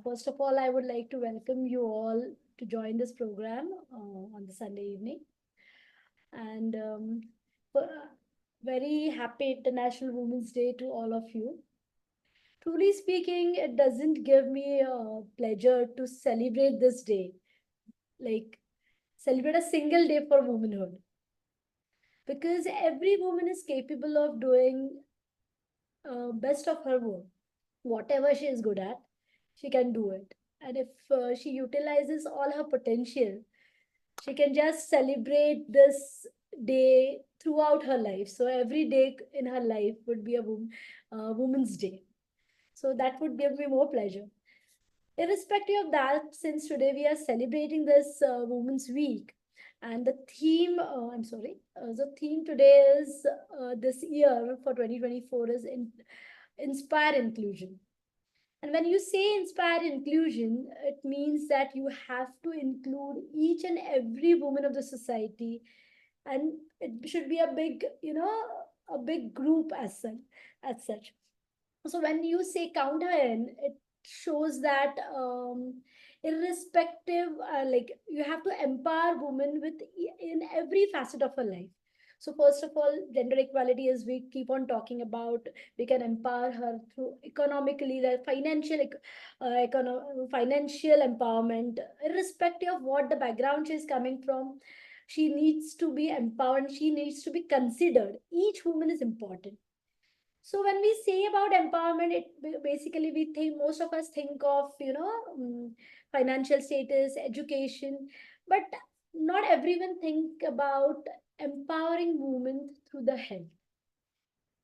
First of all, I would like to welcome you all to join this program on the Sunday evening. And very happy International Women's Day to all of you. Truly speaking, it doesn't give me pleasure to celebrate this day, like celebrate a single day for womanhood, because every woman is capable of doing best of her work. Whatever she is good at, she can do it. And if she utilizes all her potential, she can just celebrate this day throughout her life. So every day in her life would be a woman's day. So that would give me more pleasure. Irrespective of that, since today we are celebrating this Women's Week, and the theme, the theme today is this year for 2024 is inspire inclusion. And when you say inspire inclusion, it means that you have to include each and every woman of the society, and it should be a big, a big group as such. So when you say count her in, it shows that irrespective, like you have to empower women in every facet of her life. So first of all, gender equality, as we keep on talking about, we can empower her through economically, the financial empowerment, irrespective of what the background she is coming from. She needs to be empowered. She needs to be considered. Each woman is important. So when we say about empowerment, it basically we think, most of us think of financial status, education, but not everyone think about empowering women through the health.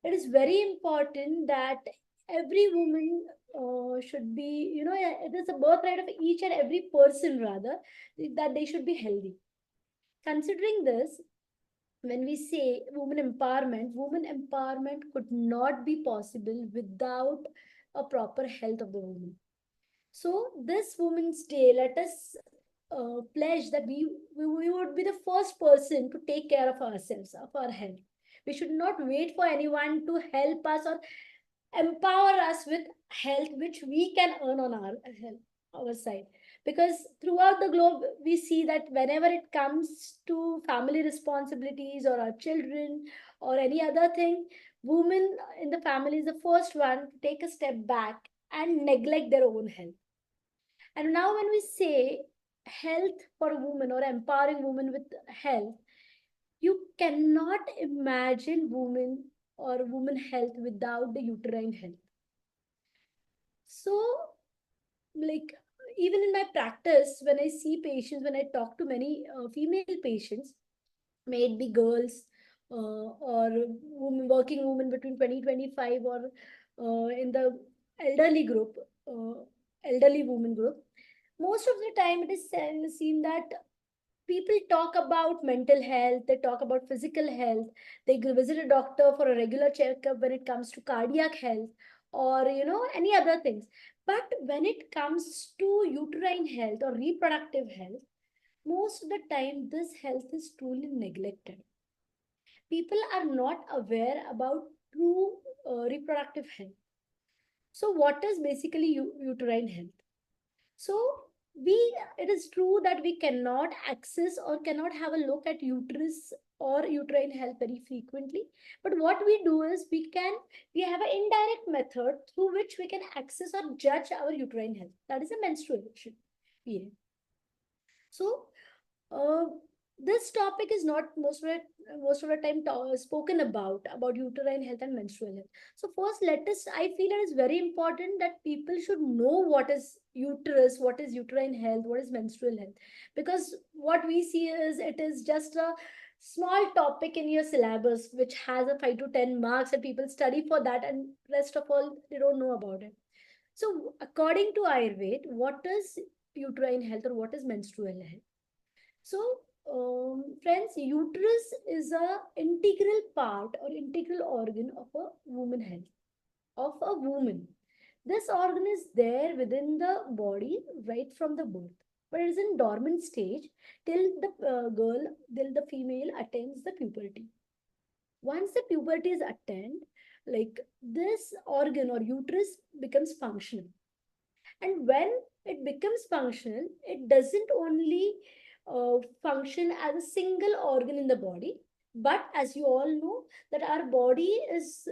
It is very important that every woman should be, it is a birthright of each and every person, rather, that they should be healthy. Considering this, when we say women empowerment could not be possible without a proper health of the woman. So this Women's Day, let us pledge that we would be the first person to take care of ourselves, of our health. We should not wait for anyone to help us or empower us with health which we can earn on our side. Because throughout the globe we see that whenever it comes to family responsibilities or our children or any other thing, women in the family is the first one to take a step back and neglect their own health. And now when we say health for a woman or empowering women with health, you cannot imagine woman health without the uterine health. So, like, even in my practice, when I see patients, when I talk to many female patients, may it be girls or working women between 20-25 or in the elderly group, elderly woman group, most of the time it is seen that people talk about mental health, they talk about physical health, they go visit a doctor for a regular checkup when it comes to cardiac health or any other things. But when it comes to uterine health or reproductive health, most of the time this health is truly neglected. People are not aware about true reproductive health. So what is basically uterine health? So we it is true that we cannot access or cannot have a look at uterus or uterine health very frequently. But what we do is we have an indirect method through which we can access or judge our uterine health. That is a menstruation period. So uh, this topic is not most of the time spoken about uterine health and menstrual health. So first, I feel it is very important that people should know what is uterus, what is uterine health, what is menstrual health, because what we see is it is just a small topic in your syllabus which has a 5 to 10 marks and people study for that, and rest of all they don't know about it. So according to Ayurveda, what is uterine health or what is menstrual health? So, friends, uterus is a integral part or integral organ of a woman health, of a woman. This organ is there within the body right from the birth, but it is in dormant stage till till the female attains the puberty. Once the puberty is attained, like this organ or uterus becomes functional. And when it becomes functional, it doesn't only function as a single organ in the body, but as you all know that our body is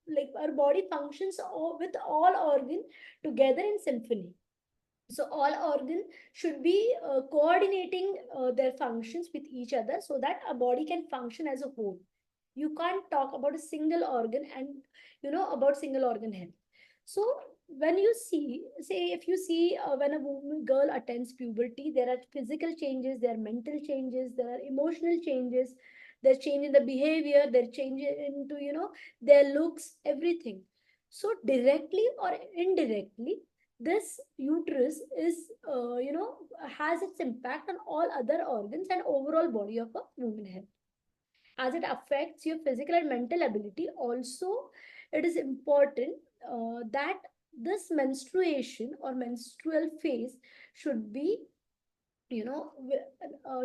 like our body functions with all organ together in symphony. So all organs should be coordinating their functions with each other so that a body can function as a whole. You can't talk about a single organ and about single organ health. So when you see, say if you see when a woman girl attends puberty, there are physical changes, there are mental changes, there are emotional changes, there's change in the behavior, there's change into their looks, everything. So directly or indirectly, this uterus is has its impact on all other organs and overall body of a woman health, as it affects your physical and mental ability. Also, it is important that this menstruation or menstrual phase should be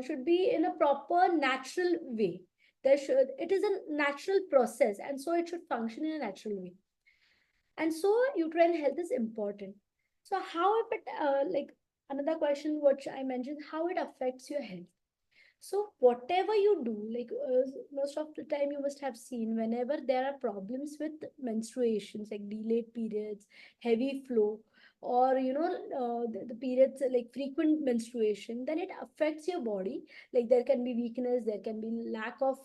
should be in a proper natural way. It is a natural process, and so it should function in a natural way. And so uterine health is important. So how it like another question which I mentioned, how it affects your health. So whatever you do, like most of the time you must have seen, whenever there are problems with menstruations like delayed periods, heavy flow, or the periods like frequent menstruation, then it affects your body. Like there can be weakness, there can be lack of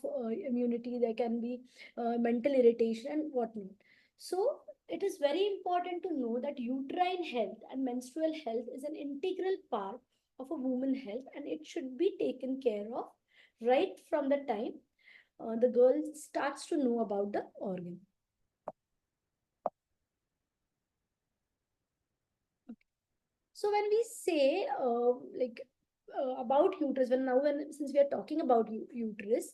immunity, there can be mental irritation and whatnot. So it is very important to know that uterine health and menstrual health is an integral part of a woman health, and it should be taken care of right from the time the girl starts to know about the organ. So when we say about uterus, when since we are talking about uterus,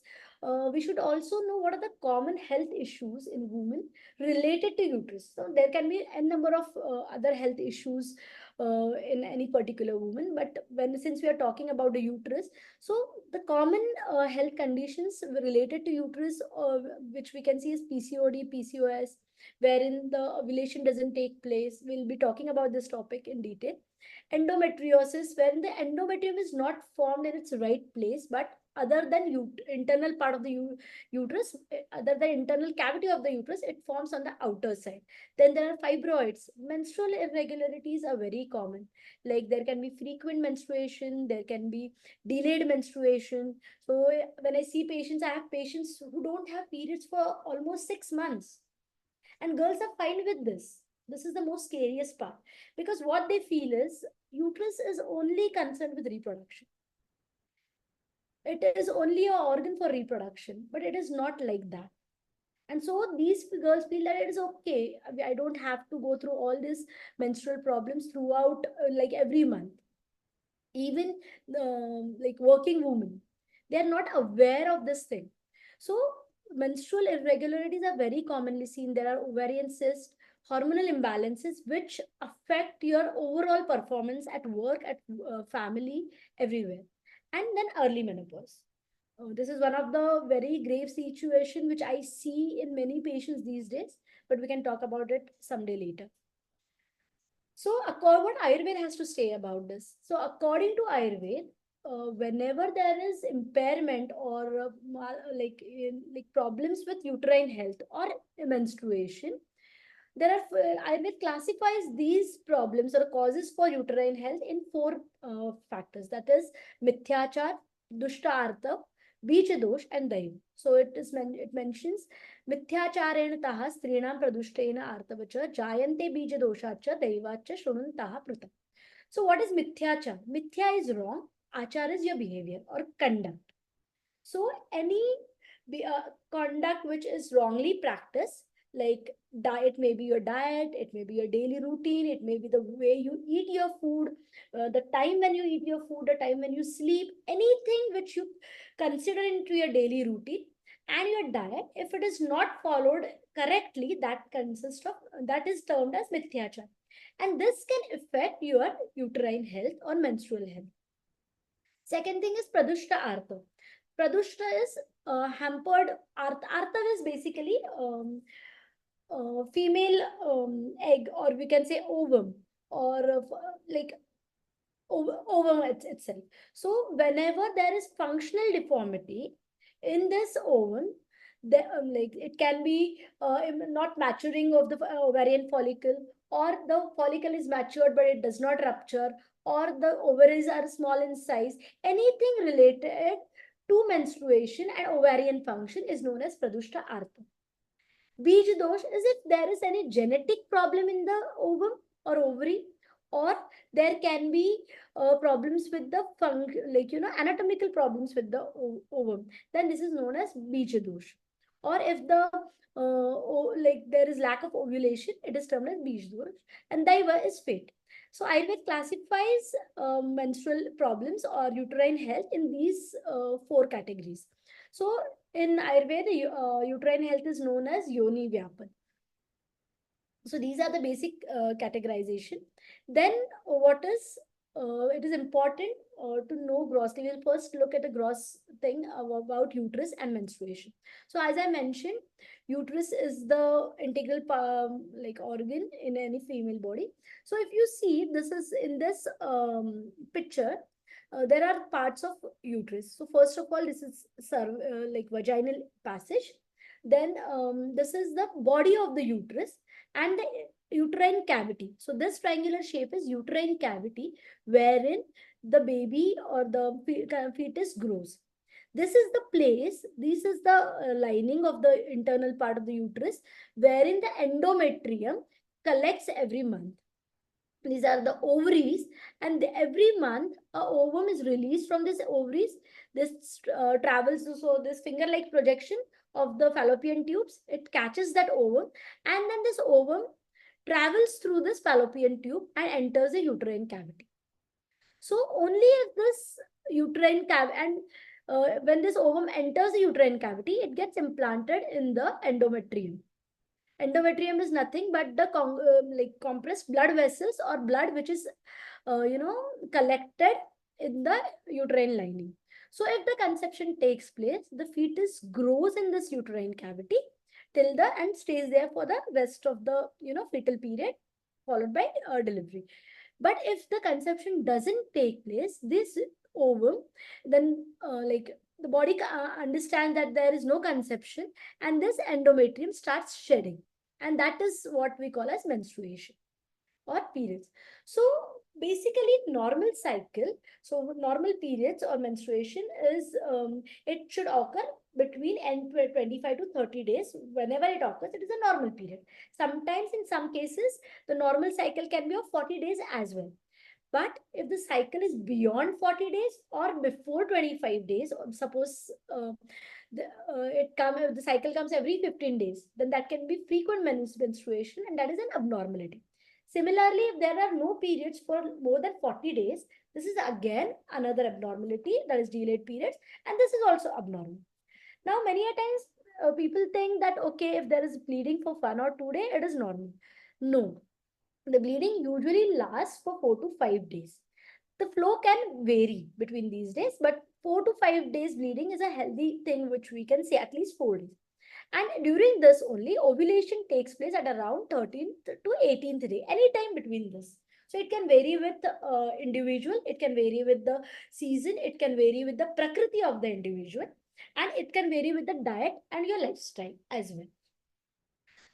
we should also know what are the common health issues in women related to uterus. So there can be a number of other health issues in any particular woman, but since we are talking about the uterus, so the common health conditions related to uterus, which we can see is PCOD, PCOS, wherein the ovulation doesn't take place. We'll be talking about this topic in detail. Endometriosis, wherein the endometrium is not formed in its right place, but other than internal part of the uterus, other than internal cavity of the uterus, it forms on the outer side. Then there are fibroids. Menstrual irregularities are very common. Like there can be frequent menstruation, there can be delayed menstruation. So when I see patients, I have patients who don't have periods for almost 6 months, and girls are fine with this. This is the most scariest part, because what they feel is uterus is only concerned with reproduction. It is only an organ for reproduction, but it is not like that. And so these girls feel that it is okay. I don't have to go through all these menstrual problems throughout, like every month. Even like working women, they are not aware of this thing. So menstrual irregularities are very commonly seen. There are ovarian cysts, hormonal imbalances which affect your overall performance at work, at family, everywhere. And then early menopause. This is one of the very grave situation which I see in many patients these days, but we can talk about it someday later. So, what Ayurveda has to say about this? So, according to Ayurveda, whenever there is impairment or like problems with uterine health or menstruation, there are Ayurveda classifies these problems or causes for uterine health in four factors. That is mithyachar, dushta artha, bija dosh, and daiva. So it mentions mithyacharena taha strinam pradushtena artavacha jayante bija doshacha daivacha shunantaha pruta. So what is mithyachar? Mithya is wrong. Achar is your behavior or conduct. So any conduct which is wrongly practiced, like diet, may be your diet, it may be your daily routine, it may be the way you eat your food, the time when you eat your food, the time when you sleep, anything which you consider into your daily routine and your diet, if it is not followed correctly, that is termed as mithyachar, and this can affect your uterine health or menstrual health. Second thing is pradushta artha. Pradushta is hampered. Artha is basically female egg, or we can say ovum. or like ovum itself. So whenever there is functional deformity in this ovum, like it can be not maturing of the ovarian follicle, or the follicle is matured but it does not rupture, or the ovaries are small in size. Anything related to menstruation and ovarian function is known as pradushta artha. Bij dosh is if there is any genetic problem in the ovum or ovary, or there can be problems with the anatomical problems with the ovum. Then this is known as bij dosh. Or if the like there is lack of ovulation, it is termed as bij dosh, and daiva is fate. So Ayurveda classifies menstrual problems or uterine health in these four categories. So in Ayurveda, uterine health is known as Yoni Vyapan. So these are the basic categorization. Then what is it is important to know grossly. We'll first look at a gross thing about uterus and menstruation. So as I mentioned, uterus is the integral like organ in any female body. So if you see, this is in this picture. There are parts of uterus. So first of all, this is like vaginal passage. Then this is the body of the uterus and the uterine cavity. So this triangular shape is uterine cavity, wherein the baby or the fetus grows. This is the place, this is the lining of the internal part of the uterus, wherein the endometrium collects every month. These are the ovaries, and every month a ovum is released from this ovaries. This travels, so this finger like projection of the fallopian tubes, it catches that ovum, and then this ovum travels through this fallopian tube and enters the uterine cavity. So only if this uterine cavity, and when this ovum enters the uterine cavity, it gets implanted in the endometrium. Endometrium is nothing but the like compressed blood vessels or blood which is collected in the uterine lining. So if the conception takes place, the fetus grows in this uterine cavity till the and stays there for the rest of the fetal period, followed by delivery. But if the conception doesn't take place, this ovum, then like the body understands that there is no conception, and this endometrium starts shedding, and that is what we call as menstruation or periods. So basically normal cycle, so normal periods or menstruation is it should occur between 25 to 30 days. Whenever it occurs, it is a normal period. Sometimes in some cases the normal cycle can be of 40 days as well. But if the cycle is beyond 40 days or before 25 days, or suppose the cycle comes every 15 days, then that can be frequent menstruation, and that is an abnormality. Similarly, if there are no periods for more than 40 days, this is again another abnormality, that is delayed periods, and this is also abnormal. Now, many a times people think that okay, if there is bleeding for 1 or 2 days, it is normal. No, the bleeding usually lasts for 4 to 5 days. The flow can vary between these days, but 4 to 5 days bleeding is a healthy thing, which we can say at least 4 days. And during this only, ovulation takes place at around 13th to 18th day, anytime between this. So it can vary with individual, it can vary with the season, it can vary with the prakriti of the individual, and it can vary with the diet and your lifestyle as well.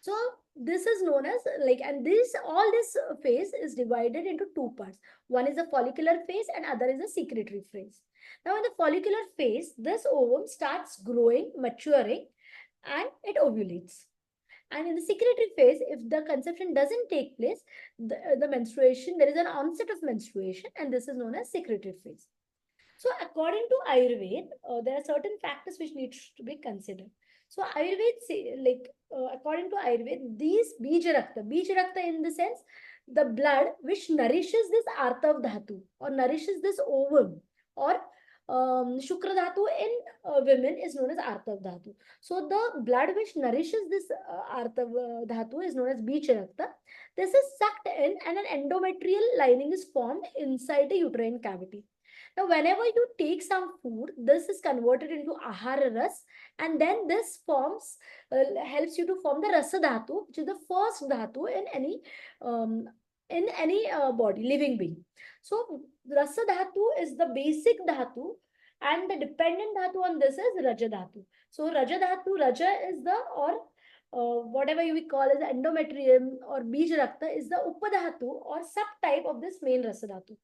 So this is known as like, and this phase is divided into two parts. One is the follicular phase and other is the secretory phase. Now in the follicular phase, this ovum starts growing, maturing, and it ovulates. And in the secretory phase, if the conception doesn't take place, the menstruation, there is an onset of menstruation, and this is known as secretory phase. So according to Ayurveda, there are certain factors which need to be considered. So Ayurveda say, like according to Ayurveda, these Bija Rakta in the sense, the blood which nourishes this Artav Dhatu or nourishes this ovum, or Shukra Dhatu in women is known as Artav Dhatu. So the blood which nourishes this Artav Dhatu is known as Bija Rakta. This is sucked in, and an endometrial lining is formed inside the uterine cavity. Now, whenever you take some food, this is converted into ahara ras, and then this forms helps you to form the rasa dhatu, which is the first dhatu in any in any body, living being. So Rasa Dhatu is the basic Dhatu, and the dependent Dhatu on this is Raja Dhatu. So Raja Dhatu, Raja is the, or whatever we call as endometrium or Bij Rakta, is the Upadhatu or subtype of this main Rasa Dhatu.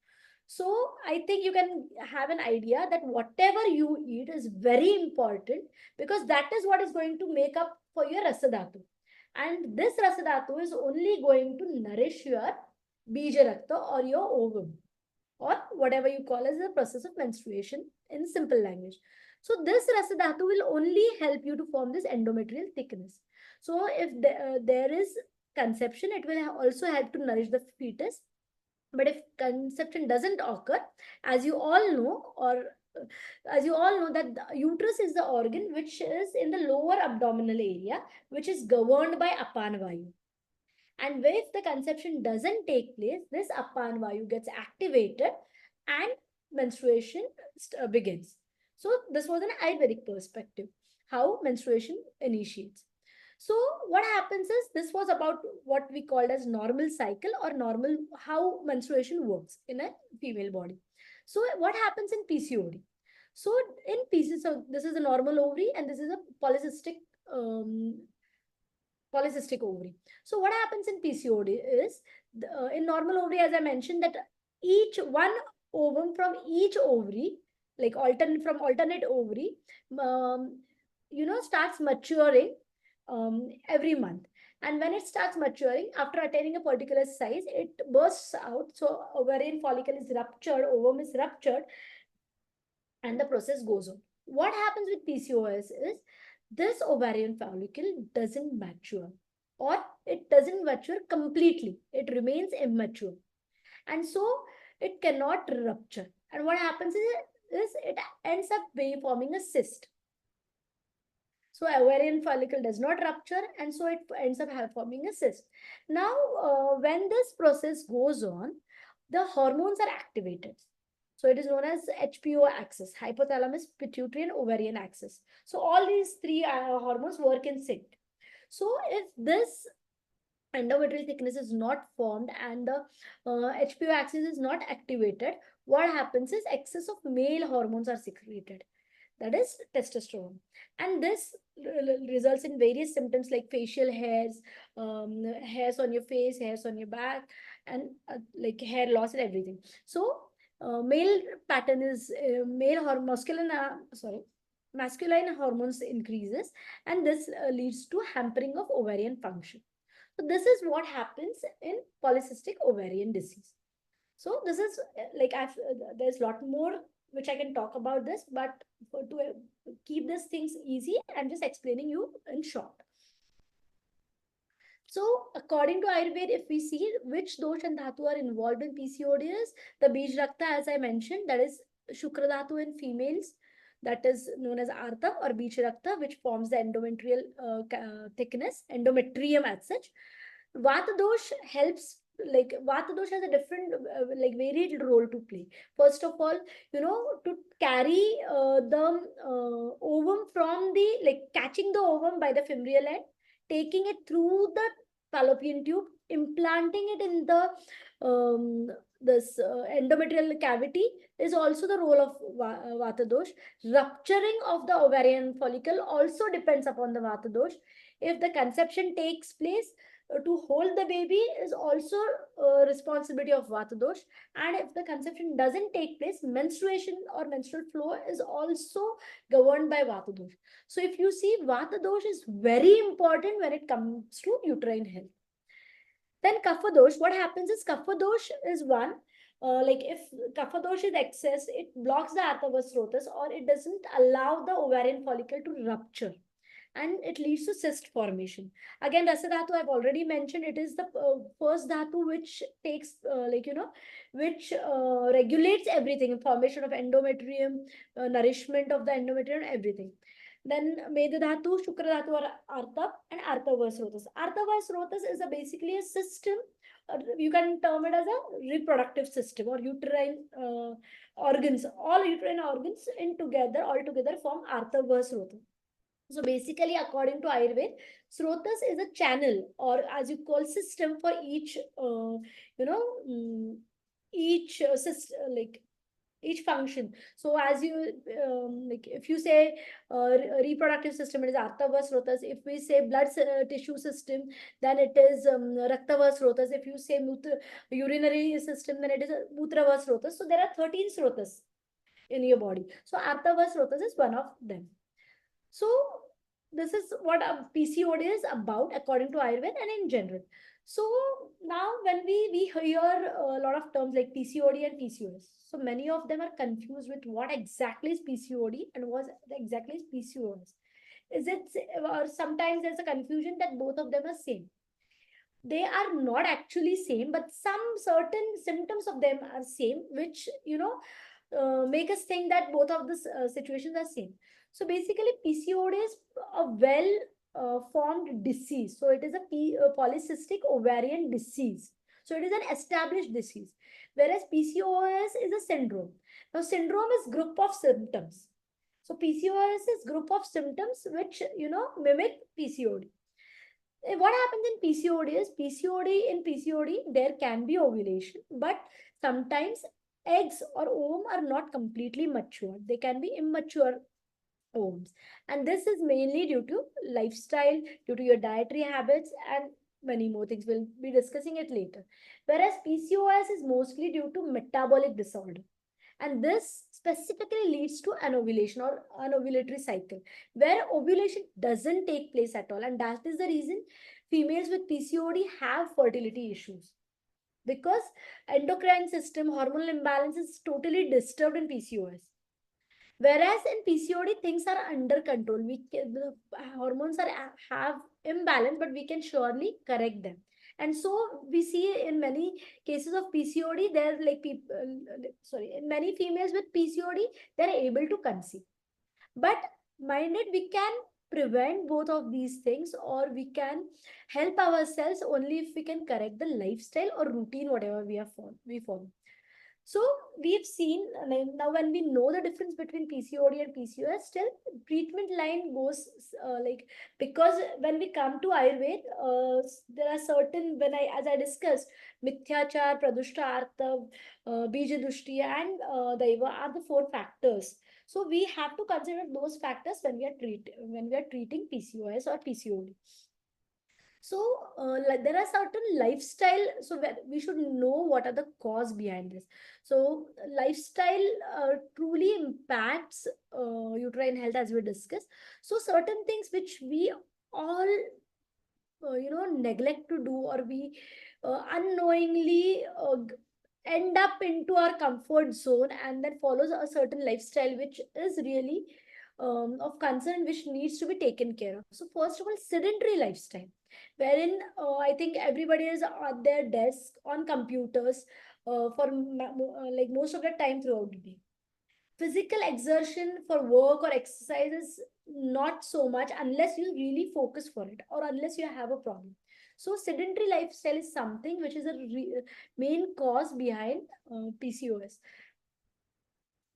So I think you can have an idea that whatever you eat is very important, because that is what is going to make up for your Rasa Dhatu. And this Rasa Dhatu is only going to nourish your Bija Rakta or your ovum, or whatever you call as the process of menstruation in simple language. So this Rasa Dhatu will only help you to form this endometrial thickness. So if there is conception, it will also help to nourish the fetus. But if conception doesn't occur, as you all know, that the uterus is the organ which is in the lower abdominal area, which is governed by Apan Vayu. And if the conception doesn't take place, this Apan Vayu gets activated and menstruation begins. So this was an Ayurvedic perspective, how menstruation initiates. So what happens is, this was about what we called as normal cycle, or normal, how menstruation works in a female body. So what happens in PCOD? So in PCOD, so this is a normal ovary and this is a polycystic ovary. So what happens in PCOD is, in normal ovary, as I mentioned, that each one ovum from each ovary, like alternate ovary, starts maturing every month. And when it starts maturing, after attaining a particular size, it bursts out. So ovarian follicle is ruptured, ovum is ruptured, and the process goes on. What happens with PCOS is, this ovarian follicle doesn't mature, or it doesn't mature completely. It remains immature. And so it cannot rupture. And what happens is it ends up forming a cyst. So ovarian follicle does not rupture, and so it ends up forming a cyst. Now, when this process goes on, the hormones are activated. So it is known as HPO axis, hypothalamus, pituitary, and ovarian axis. So all these three hormones work in sync. So if this endometrial thickness is not formed and the HPO axis is not activated, what happens is excess of male hormones are secreted, that is testosterone. And this results in various symptoms like facial hairs, hairs on your face, hairs on your back, and like hair loss and everything. So male pattern is masculine hormones increases, and this leads to hampering of ovarian function. So this is what happens in polycystic ovarian disease. So this is there's a lot more which I can talk about this, but to keep these things easy, I'm just explaining you in short. So according to Ayurveda, if we see which dosha and dhatu are involved in PCOD, is the Bij Rakta, as I mentioned, that is Shukra Dhatu in females, that is known as Arta or Bij Rakta, which forms the endometrial thickness, endometrium as such. Vata dosh helps, like Vata dosh has a different varied role to play. First of all, to carry the ovum from the, catching the ovum by the femoral end, taking it through the fallopian tube, implanting it in the this endometrial cavity is also the role of Vata dosh. Rupturing of the ovarian follicle also depends upon the Vata dosh. If the conception takes place, to hold the baby is also responsibility of Vata dosh. And if the conception doesn't take place, menstruation or menstrual flow is also governed by Vata dosh. So if you see, Vata dosh is very important when it comes to uterine health. Then Kapha dosh, what happens is, Kapha dosh is one, if Kapha dosh is excess, it blocks the Artava Srotas, or it doesn't allow the ovarian follicle to rupture, and it leads to cyst formation. Again, Rasa Dhatu, I've already mentioned, it is the first Dhatu which takes, which regulates everything, formation of endometrium, nourishment of the endometrium, everything. Then Medha Dhatu, Shukra Dhatu, or Arta, and Artava Srotas. Artava Srotas is basically a system, you can term it as a reproductive system, or uterine organs. All uterine organs all together form Artava Srotas. So basically, according to Ayurveda, Srotas is a channel, or as you call, system for each, you know, each system, like each function. So as you like, if you say reproductive system, it is Artava Srotas. If we say blood tissue system, then it is Raktava Srotas. If you say urinary system, then it is Mutrava Srotas. So there are 13 Srotas in your body. So Artava Srotas is one of them. So this is what a PCOD is about according to Ayurveda and in general. So now when we hear a lot of terms like PCOD and PCOS, so many of them are confused with what exactly is PCOD and what exactly is PCOS. Is it, or sometimes there's a confusion that both of them are same. They are not actually same, but some certain symptoms of them are same, which make us think that both of the situations are same. So basically, PCOD is a well formed disease. So it is a polycystic ovarian disease. So it is an established disease, whereas PCOS is a syndrome. Now, syndrome is group of symptoms. So PCOS is group of symptoms which mimic PCOD. What happens in PCOD is PCOD there can be ovulation, but sometimes eggs or ovum are not completely mature. They can be immature ovums, and this is mainly due to lifestyle, due to your dietary habits, and many more things. We'll be discussing it later. Whereas PCOS is mostly due to metabolic disorder, and this specifically leads to anovulation or anovulatory cycle, where ovulation doesn't take place at all. And that is the reason females with PCOD have fertility issues, because endocrine system hormonal imbalance is totally disturbed in PCOS. Whereas in PCOD, things are under control. The hormones have imbalance, but we can surely correct them. And so we see in many cases of PCOD, they're like people, sorry, in many females with PCOD, they're able to conceive. But mind it, we can prevent both of these things, or we can help ourselves only if we can correct the lifestyle or routine, whatever we follow. So we've seen now, when we know the difference between PCOD and PCOS, still treatment line goes like, because when we come to Ayurveda, there are certain, as I discussed, Mithyachar, Pradushta, Artav, Bija Dushti, and Daiva are the four factors. So we have to consider those factors when we are treating PCOS or PCOD. So there are certain lifestyle, so we should know what are the cause behind this. So lifestyle truly impacts uterine health, as we discussed. So certain things which we all neglect to do, or we unknowingly end up into our comfort zone, and then follows a certain lifestyle which is really of concern, which needs to be taken care of. So first of all, sedentary lifestyle, wherein I think everybody is at their desk on computers for like most of the time throughout the day. Physical exertion for work or exercise is not so much, unless you really focus for it, or unless you have a problem. So sedentary lifestyle is something which is a main cause behind PCOS.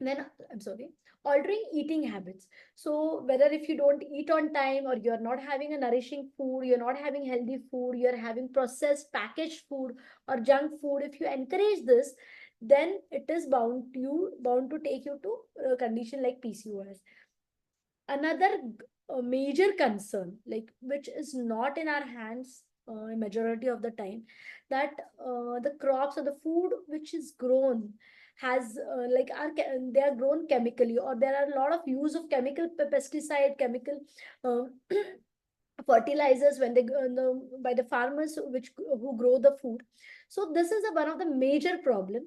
Then, I'm sorry, altering eating habits. So whether if you don't eat on time, or you're not having a nourishing food, you're not having healthy food, you're having processed packaged food or junk food, if you encourage this, then it is bound to take you to a condition like PCOS. Another major concern, like, which is not in our hands majority of the time, that the crops or the food which is grown has they are grown chemically, or there are a lot of use of chemical pesticide, chemical uh, fertilizers when they by the farmers who grow the food. So this is one of the major problem.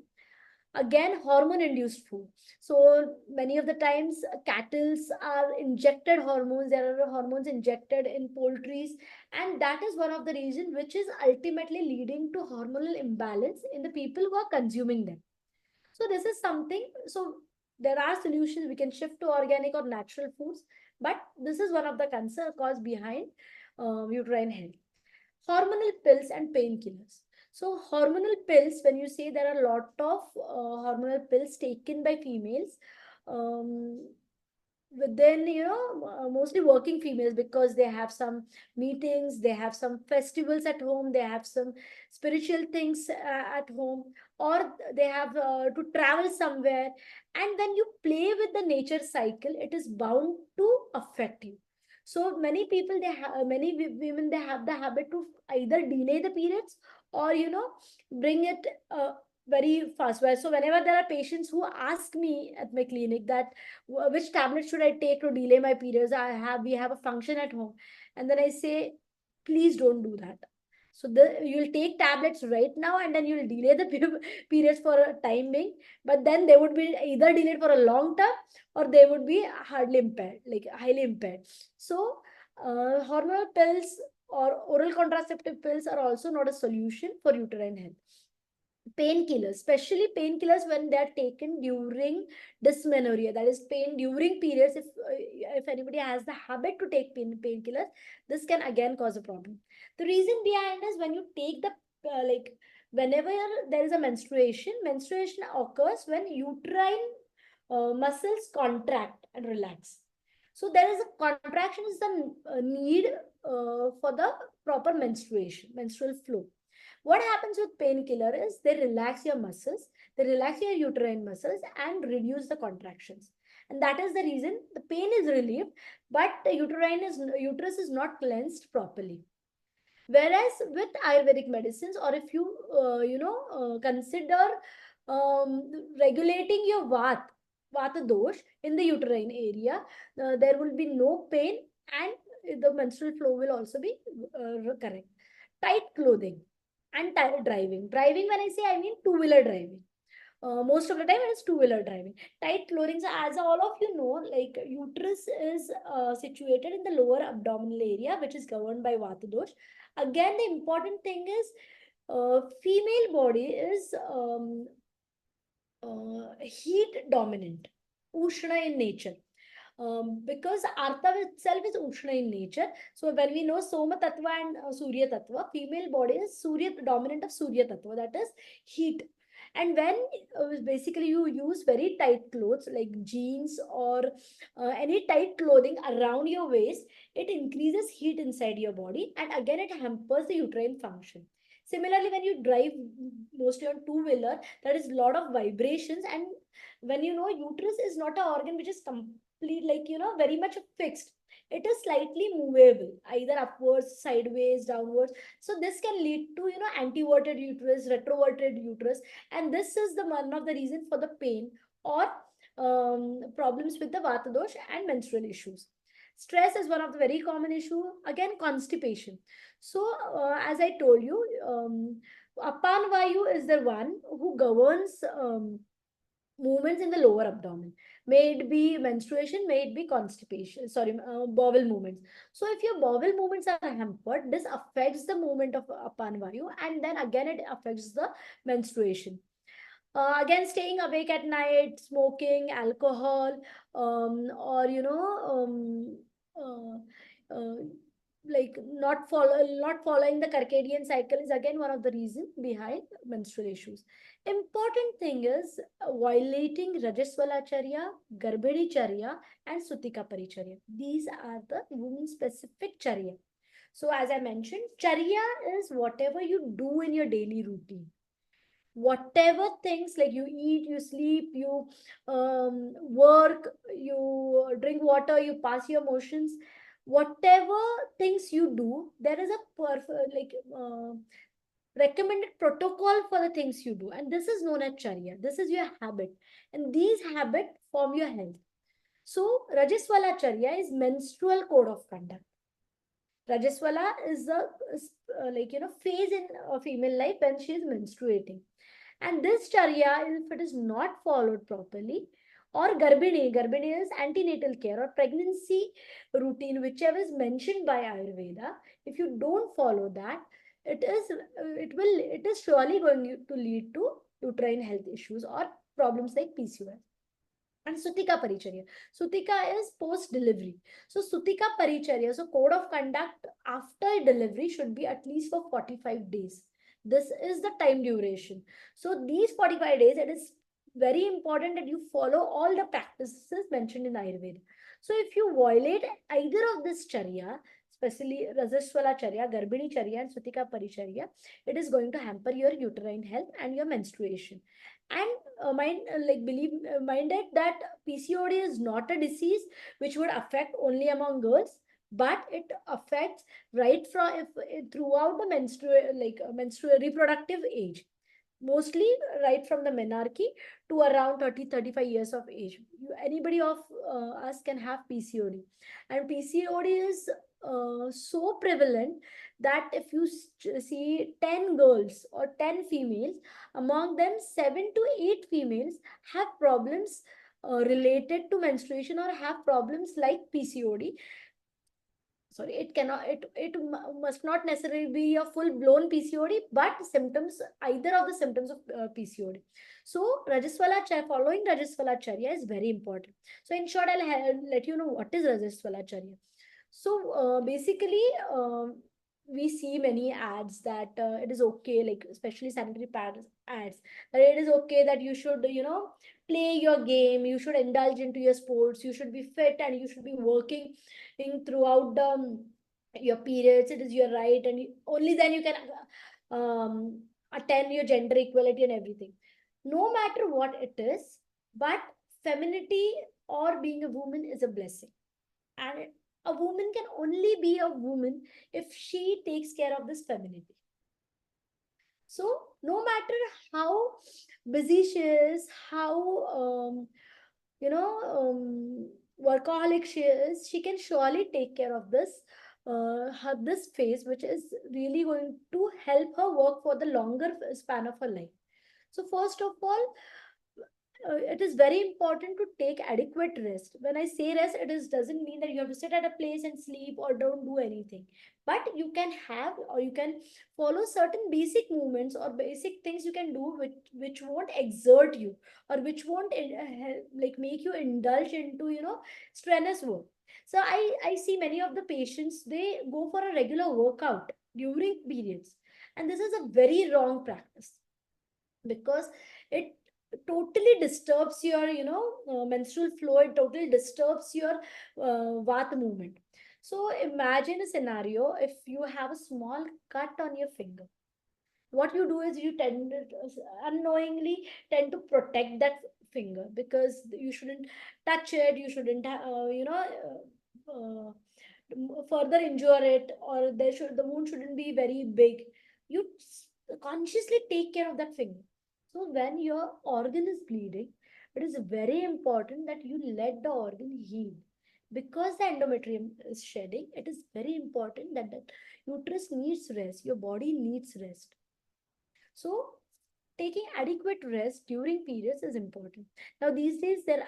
Again, hormone induced food. So many of the times cattles are injected hormones, there are hormones injected in poultries, and that is one of the reason which is ultimately leading to hormonal imbalance in the people who are consuming them. So this is something. So there are solutions, we can shift to organic or natural foods, but this is one of the concern cause behind uterine health. Hormonal pills and painkillers. So hormonal pills, when you say, there are a lot of hormonal pills taken by females, um, within, mostly working females, because they have some meetings, they have some festivals at home, they have some spiritual things at home, or they have to travel somewhere. And when you play with the nature cycle, it is bound to affect you. So many people, many women, they have the habit to either delay the periods, or bring it very fast. So whenever there are patients who ask me at my clinic that which tablet should I take to delay my periods, we have a function at home, and then I say, please don't do that. So you'll take tablets right now, and then you'll delay the periods for a time being, but then they would be either delayed for a long term, or they would be hardly impaired, like highly impaired. So hormonal pills or oral contraceptive pills are also not a solution for uterine health. Painkillers, especially painkillers when they are taken during dysmenorrhea, that is pain during periods. If anybody has the habit to take painkillers, this can again cause a problem. The reason behind is, when you take the like whenever there is a menstruation occurs when uterine muscles contract and relax. So there is a contraction is the need for the proper menstrual flow. What happens with painkiller is they relax your muscles, they relax your uterine muscles and reduce the contractions. And that is the reason the pain is relieved, but the uterus is not cleansed properly. Whereas with Ayurvedic medicines, or if you consider regulating your vata dosh in the uterine area, there will be no pain, and the menstrual flow will also be correct. Tight clothing and driving. Driving, when I say, I mean two-wheeler driving. Most of the time it is two-wheeler driving. Tight clothing. So as all of you know, like uterus is situated in the lower abdominal area, which is governed by vata dosh. Again, the important thing is, female body is heat dominant, ushna in nature. Because Artha itself is Ushna in nature. So when we know Soma Tattva and Surya Tattva, female body is Surya dominant of Surya Tattva, that is heat. And when basically you use very tight clothes like jeans or any tight clothing around your waist, it increases heat inside your body, and again it hampers the uterine function. Similarly, when you drive mostly on two-wheeler, there is a lot of vibrations, and when uterus is not an organ which is complete, like very much fixed. It is slightly movable, either upwards, sideways, downwards. So this can lead to antiverted uterus, retroverted uterus, and this is the one of the reason for the pain, or problems with the vata dosh and menstrual issues. Stress is one of the very common issue. Again, constipation. So as I told you, apan vayu is the one who governs movements in the lower abdomen. May it be menstruation, may it be constipation, sorry, bowel movements. So if your bowel movements are hampered, this affects the movement of apan vayu, and then again it affects the menstruation. Again, staying awake at night, smoking, alcohol, or like not following the circadian cycle is again one of the reasons behind menstrual issues. Important thing is violating Rajaswalacharya, Garbhadi and Sutika Paricharya. These are the women specific charya. So as I mentioned, charya is whatever you do in your daily routine, whatever things, like you eat, you sleep, you work, you drink water, you pass your motions, whatever things you do, there is a recommended protocol for the things you do, and this is known as charya. This is your habit, and these habits form your health. So Rajaswalacharya is menstrual code of conduct. Rajaswala is phase in a female life when she is menstruating. And this charya, if it is not followed properly, or Garbhini is antenatal care or pregnancy routine, whichever is mentioned by Ayurveda, if you don't follow that, it is surely going to lead to uterine health issues or problems like PCOS. And Sutika Paricharya. Sutika is post delivery. So Sutika Paricharya, so code of conduct after delivery should be at least for 45 days. This is the time duration. So these 45 days, it is very important that you follow all the practices mentioned in Ayurveda. So if you violate either of this charya, especially Rajaswalacharya, Garbhini Charya, and Sutika Paricharya, it is going to hamper your uterine health and your menstruation. And minded that PCOD is not a disease which would affect only among girls, but it affects right from throughout the menstrual reproductive age, mostly right from the menarche to around 30-35 years of age. Anybody of us can have PCOD, and PCOD is so prevalent that if you see 10 girls or 10 females, among them 7 to 8 females have problems related to menstruation or have problems like PCOD. Sorry, it cannot, must not necessarily be a full blown PCOD, but symptoms, either of the symptoms of PCOD. So Rajaswalacharya, following Rajaswalacharya is very important. So in short, let you know what is Rajaswalacharya. So basically, we see many ads that it is okay, like especially sanitary pads ads, that it is okay that you should, play your game, you should indulge into your sports, you should be fit, and you should be working in throughout the your periods. It is your right, and only then you can attend your gender equality and everything. No matter what it is, but femininity or being a woman is a blessing, and a woman can only be a woman if she takes care of this femininity. So no matter how busy she is, how workaholic she is, she can surely take care of this this phase, which is really going to help her work for the longer span of her life. So first of all, it is very important to take adequate rest. When I say rest, it is doesn't mean that you have to sit at a place and sleep or don't do anything, but you can have, or you can follow certain basic movements or basic things you can do which won't exert you, or which won't make you indulge into strenuous work. So I see many of the patients, they go for a regular workout during periods, and this is a very wrong practice, because it totally disturbs your menstrual flow. It totally disturbs your vata movement. So imagine a scenario: if you have a small cut on your finger, what you do is you tend unknowingly tend to protect that finger, because you shouldn't touch it, you shouldn't further injure it, or the wound shouldn't be very big. You consciously take care of that finger. So when your organ is bleeding, it is very important that you let the organ heal, because the endometrium is shedding. It is very important that the uterus needs rest, your body needs rest. So taking adequate rest during periods is important. Now these days there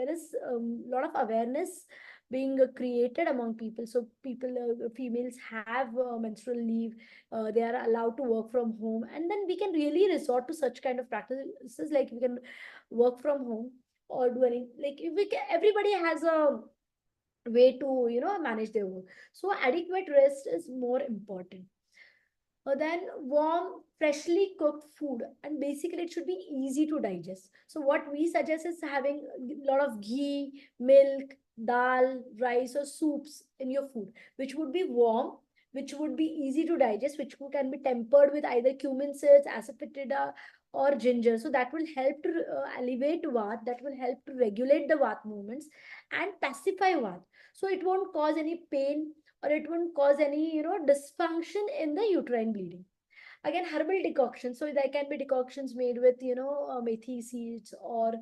is a lot of awareness being created among people. So females have menstrual leave, they are allowed to work from home, and then we can really resort to such kind of practices, like we can work from home or do any, like if we can, everybody has a way to manage their work. So adequate rest is more important. Then warm, freshly cooked food, and basically it should be easy to digest. So what we suggest is having a lot of ghee, milk, dal, rice, or soups in your food, which would be warm, which would be easy to digest, which can be tempered with either cumin seeds, asafoetida, or ginger. So that will help to elevate vat, that will help to regulate the vat movements and pacify vat. So it won't cause any pain, or it won't cause any dysfunction in the uterine bleeding. Again, herbal decoctions, so there can be decoctions made with methi seeds or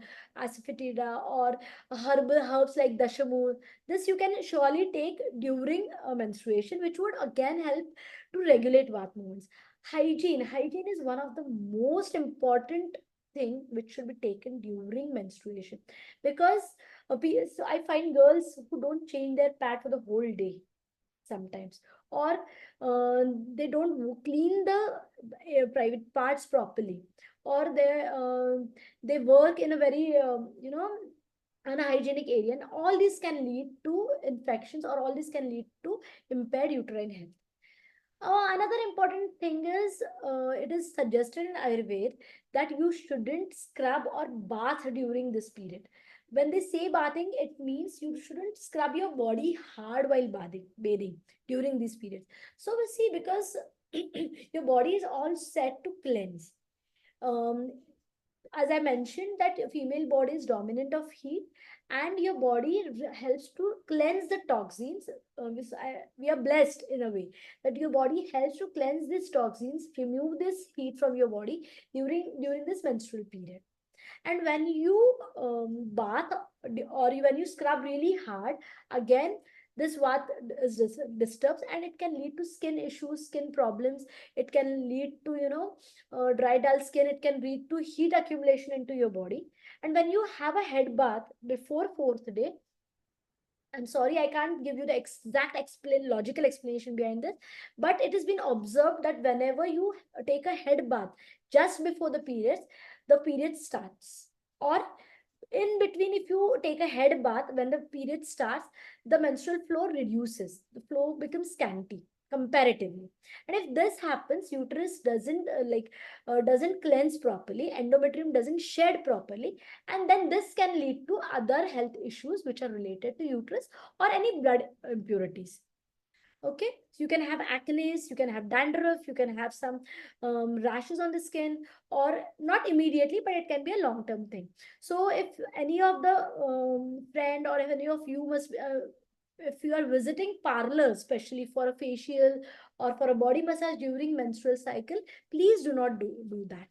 asafoetida, or herbal herbs like dashamur. This you can surely take during menstruation, which would again help to regulate vat movements. Hygiene is one of the most important thing which should be taken during menstruation, because so I find girls who don't change their pad for the whole day sometimes, or they don't clean the private parts properly, or they work in a very unhygienic area, and all this can lead to infections, or all this can lead to impaired uterine health. Another important thing is, it is suggested in Ayurveda that you shouldn't scrub or bath during this period, When they say bathing, it means you shouldn't scrub your body hard while bathing during these periods. So we see, because your body is all set to cleanse. um, as I mentioned, that female body is dominant of heat, and your body helps to cleanse the toxins. We are blessed in a way that your body helps to cleanse these toxins, remove this heat from your body during this menstrual period. And when you bath, or when you scrub really hard, again, this bath is disturbs, and it can lead to skin issues, skin problems. It can lead to, dry dull skin. It can lead to heat accumulation into your body. And when you have a head bath before fourth day, I'm sorry, I can't give you the exact logical explanation behind this, but it has been observed that whenever you take a head bath just before the period starts. Or in between, if you take a head bath when the period starts, the menstrual flow reduces. The flow becomes scanty comparatively. And if this happens, uterus doesn't cleanse properly, endometrium doesn't shed properly, and then this can lead to other health issues which are related to uterus, or any blood impurities. Okay, so you can have acne, you can have dandruff, you can have some rashes on the skin, or not immediately, but it can be a long term thing. So if any of the friend, or if any of you if you are visiting parlors, especially for a facial or for a body massage during menstrual cycle, please do not do that.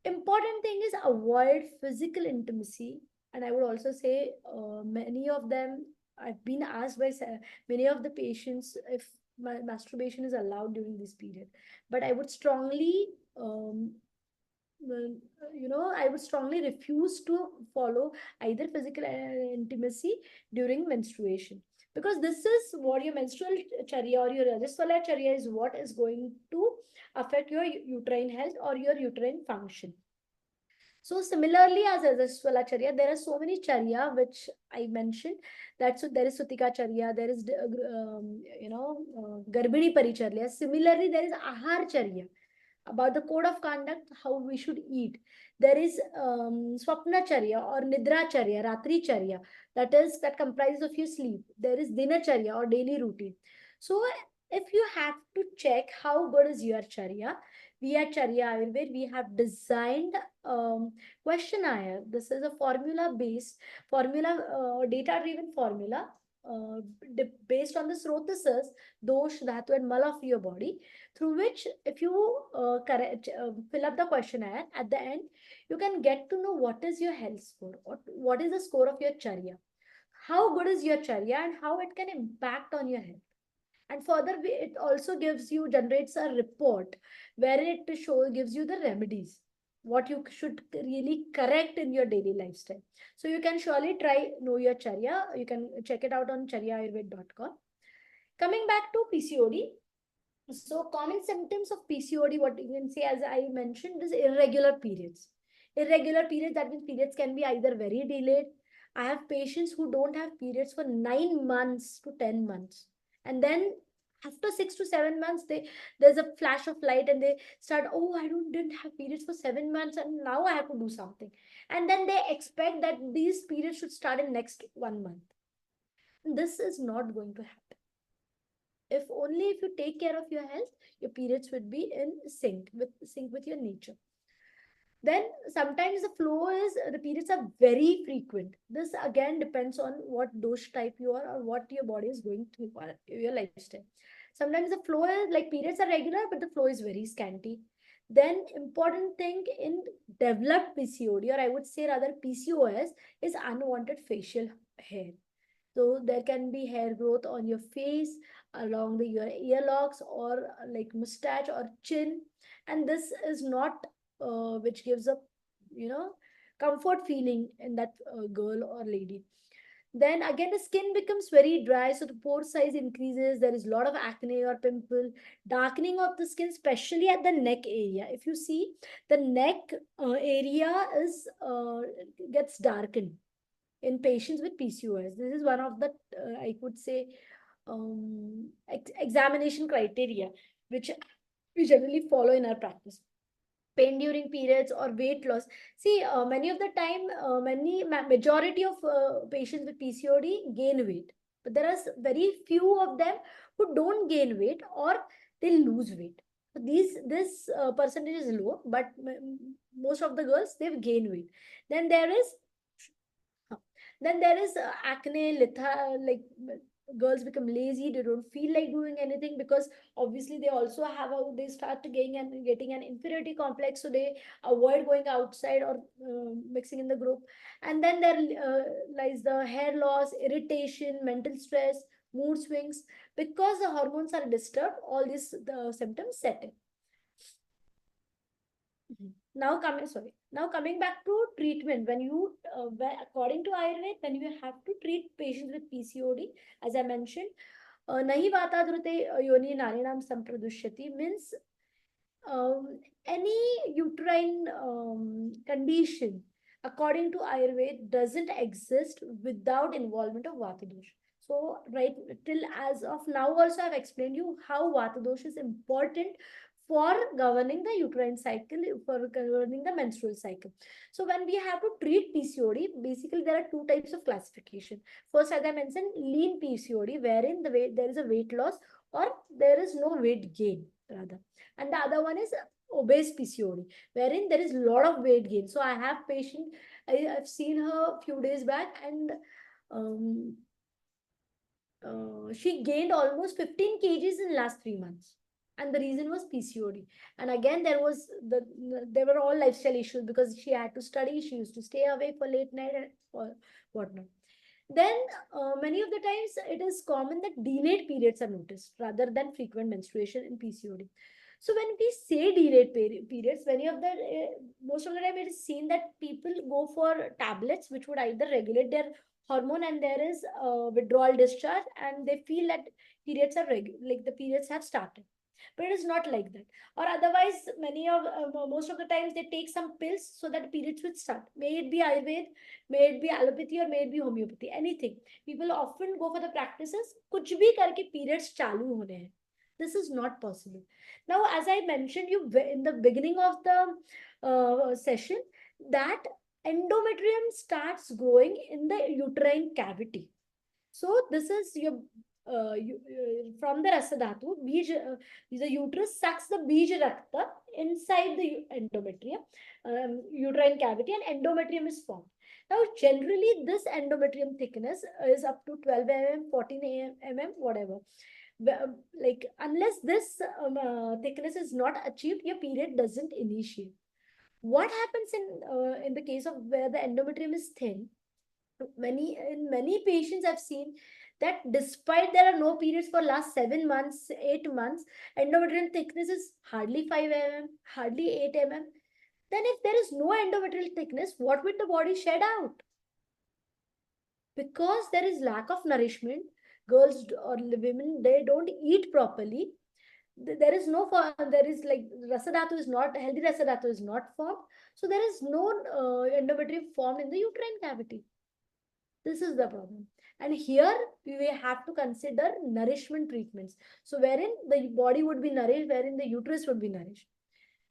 Important thing is avoid physical intimacy. And I would also say, many of them, I've been asked by many of the patients if masturbation is allowed during this period, but I would strongly I would strongly refuse to follow either physical intimacy during menstruation, because this is what your menstrual charya or your Rajaswalacharya is, what is going to affect your uterine health or your uterine function. So similarly, as Rajaswalacharya, there are so many charya which I mentioned. So there is Sutika charya, there is Garbhini Paricharya. Similarly, there is Ahar charya, about the code of conduct, how we should eat. There is Swapna charya or Nidra charya, Ratri charya, that comprises of your sleep. There is Dinacharya or daily routine. So if you have to check how good is your charya, we at Charya Ayurveda, we have designed questionnaire. This is a data-driven formula, uh, based on the srotasas, dosh, dhatu, and mal of your body, through which, if you fill up the questionnaire, at the end, you can get to know what is your health score, what is the score of your charya, how good is your charya, and how it can impact on your health. And further, it also generates a report where it gives you the remedies, what you should really correct in your daily lifestyle. So you can surely try know your charya. You can check it out on charyaayurved.com. Coming back to PCOD, so common symptoms of PCOD, what you can say, as I mentioned, is irregular periods. Irregular periods, that means periods can be either very delayed. I have patients who don't have periods for 9 months to 10 months. And then after 6 to 7 months, there's a flash of light, and they start, oh, didn't have periods for 7 months, and now I have to do something. And then they expect that these periods should start in next 1 month. This is not going to happen. If you take care of your health, your periods would be in sync with your nature. Then sometimes the periods are very frequent. This again depends on what dosha type you are, or what your body is going through, your lifestyle. Sometimes the flow is like, periods are regular, but the flow is very scanty. Then important thing in developed PCOD, or I would say rather PCOS, is unwanted facial hair. So there can be hair growth on your face, along your earlocks, or like mustache or chin, and this is not which gives a you know comfort feeling in that girl or lady. Then again, the skin becomes very dry, so the pore size increases. There is a lot of acne or pimple, darkening of the skin, especially at the neck area. If you see, the neck area is gets darkened in patients with PCOS. This is one of the, I could say, examination criteria which we generally follow in our practice. pain during periods or weight loss. See, many of the time, majority of patients with PCOD gain weight, but there are very few of them who don't gain weight or they lose weight. So this percentage is low, but most of the girls they've gained weight. Then there is Huh. Then there is acne, like girls become lazy, they don't feel like doing anything because obviously they also they start getting an inferiority complex, so they avoid going outside or mixing in the group. And then there lies the hair loss, irritation, mental stress, mood swings. Because the hormones are disturbed, all these the symptoms set in. Mhm. Now coming back to treatment, according to Ayurveda, when you have to treat patients with PCOD, as I mentioned, nahi vatadrute yoni narinam sampradushyati means any uterine condition, according to Ayurveda, doesn't exist without involvement of Vata dosha. So, right till as of now, also I've explained you how Vata dosha is important for governing the uterine cycle, for governing the menstrual cycle. So, when we have to treat PCOD, basically there are two types of classification. First, as I mentioned, lean PCOD, wherein there is a weight loss or there is no weight gain, rather. And the other one is obese PCOD, wherein there is a lot of weight gain. So I have patient, I've seen her a few days back, and um, she gained almost 15 kgs in last 3 months. And the reason was PCOD. And again, there were all lifestyle issues because she had to study, she used to stay away for late night and or whatnot. Then many of the times it is common that delayed periods are noticed rather than frequent menstruation in PCOD. So when we say delayed periods, most of the time it is seen that people go for tablets which would either regulate their hormone, and there is withdrawal discharge, and they feel that periods are like the periods have started. But it is not like that. Or otherwise, most of the times they take some pills so that periods will start. May it be Ayurveda, may it be allopathy, or may it be homeopathy, anything. People often go for the practices, कुछ भी करके periods चालू होने हैं. This is not possible. Now, as I mentioned you in the beginning of the session, that endometrium starts growing in the uterine cavity. So this is from the Rasa Dhatu, the uterus sucks the Bij Rakta inside the endometrium, uterine cavity, and endometrium is formed. Now, generally, this endometrium thickness is up to 12 mm, 14 mm, whatever. Like, unless this thickness is not achieved, your period doesn't initiate. What happens in the case of where the endometrium is thin? Many patients I've seen that despite there are no periods for last 7 months, 8 months, endometrial thickness is hardly 5 mm, hardly 8 mm. Then if there is no endometrial thickness, what will the body shed out? Because there is lack of nourishment, girls or women, they don't eat properly. There is no there is like rasadhatu is not healthy, rasadhatu is not formed, so there is no endometrium formed in the uterine cavity. This is the problem. And here we have to consider nourishment treatments. So wherein the body would be nourished, wherein the uterus would be nourished.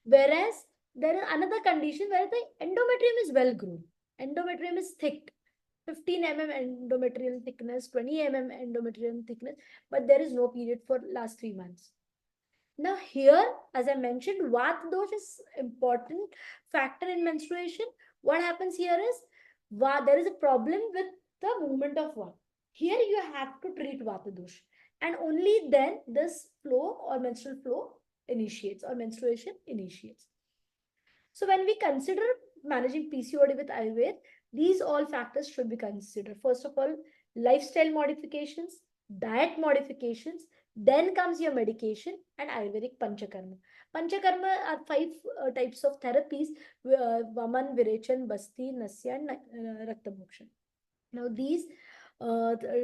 Whereas there is another condition where the endometrium is well grown. Endometrium is thick. 15 endometrial thickness, 20 endometrial thickness, but there is no period for last 3 months. Now here, as I mentioned, Vata dosh is important factor in menstruation. What happens here is there is a problem with the movement of Vata. Here you have to treat Vata dosh, and only then this flow or menstrual flow initiates or menstruation initiates. So when we consider managing PCOD with Ayurveda, these all factors should be considered. First of all, lifestyle modifications, diet modifications, then comes your medication and Ayurvedic Panchakarma. Panchakarma are 5 types of therapies: Vaman, Virechan, Basti, Nasya, and Raktamokshan. Now, these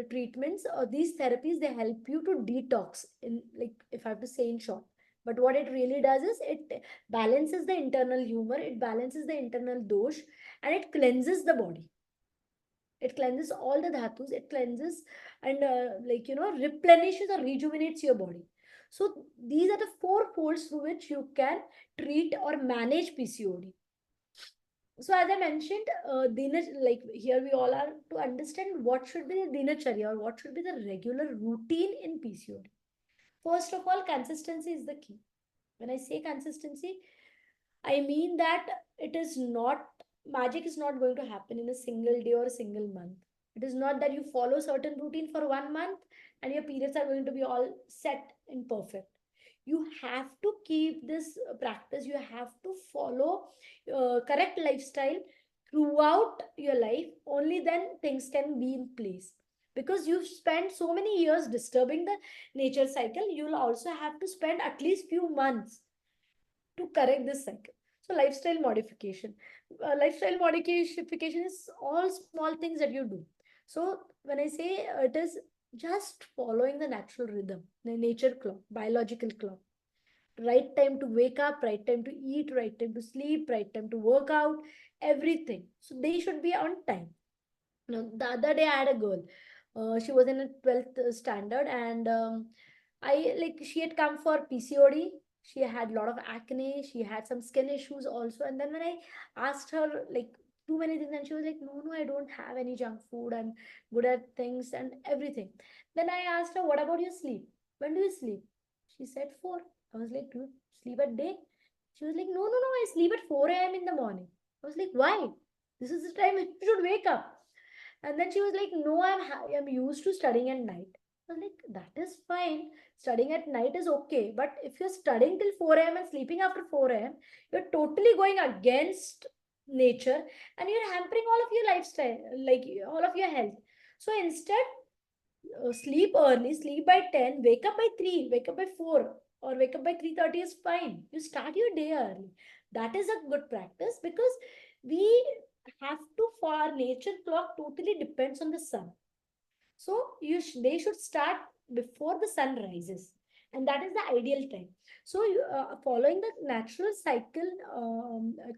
treatments or these therapies, they help you to detox, in, like, if I have to say in short. But what it really does is it balances the internal humor, it balances the internal dosh, and it cleanses the body. It cleanses all the dhatus, it cleanses and replenishes or rejuvenates your body. So these are the four folds through which you can treat or manage PCOD. So as I mentioned, like here we all are to understand what should be the Dinacharya or what should be the regular routine in PCOD. First of all, consistency is the key. When I say consistency, I mean that it is not, magic is not going to happen in a single day or a single month. It is not that you follow certain routine for 1 month and your periods are going to be all set and perfect. You have to keep this practice, you have to follow correct lifestyle throughout your life. Only then things can be in place. Because you've spent so many years disturbing the nature cycle, you'll also have to spend at least few months to correct this cycle. So lifestyle modification. Lifestyle modification is all small things that you do. So when I say it is just following the natural rhythm, the nature clock, biological clock. Right time to wake up, right time to eat, right time to sleep, right time to work out, everything. So they should be on time. Now, the other day I had a girl. She was in a 12th standard, and I like she had come for PCOD. She had a lot of acne. She had some skin issues also. And then when I asked her like too many things, and she was like, "No, no, I don't have any junk food. I'm good at things and everything." Then I asked her, "What about your sleep? When do you sleep?" She said 4. I was like, "Do you sleep at day?" She was like, "No, no, no. I sleep at 4 a.m. in the morning." I was like, "Why? This is the time you should wake up." And then she was like, "No, I'm used to studying at night." I was like, "That is fine. Studying at night is okay. But if you're studying till 4 a.m. and sleeping after 4 a.m., you're totally going against nature and you're hampering all of your lifestyle, like all of your health. So instead, sleep early, sleep by 10, wake up by 3, wake up by 4, or wake up by 3:30 is fine. You start your day early. That is a good practice because we have to, for our nature clock totally depends on the sun. So they should start before the sun rises, and that is the ideal time. So following the natural cycle,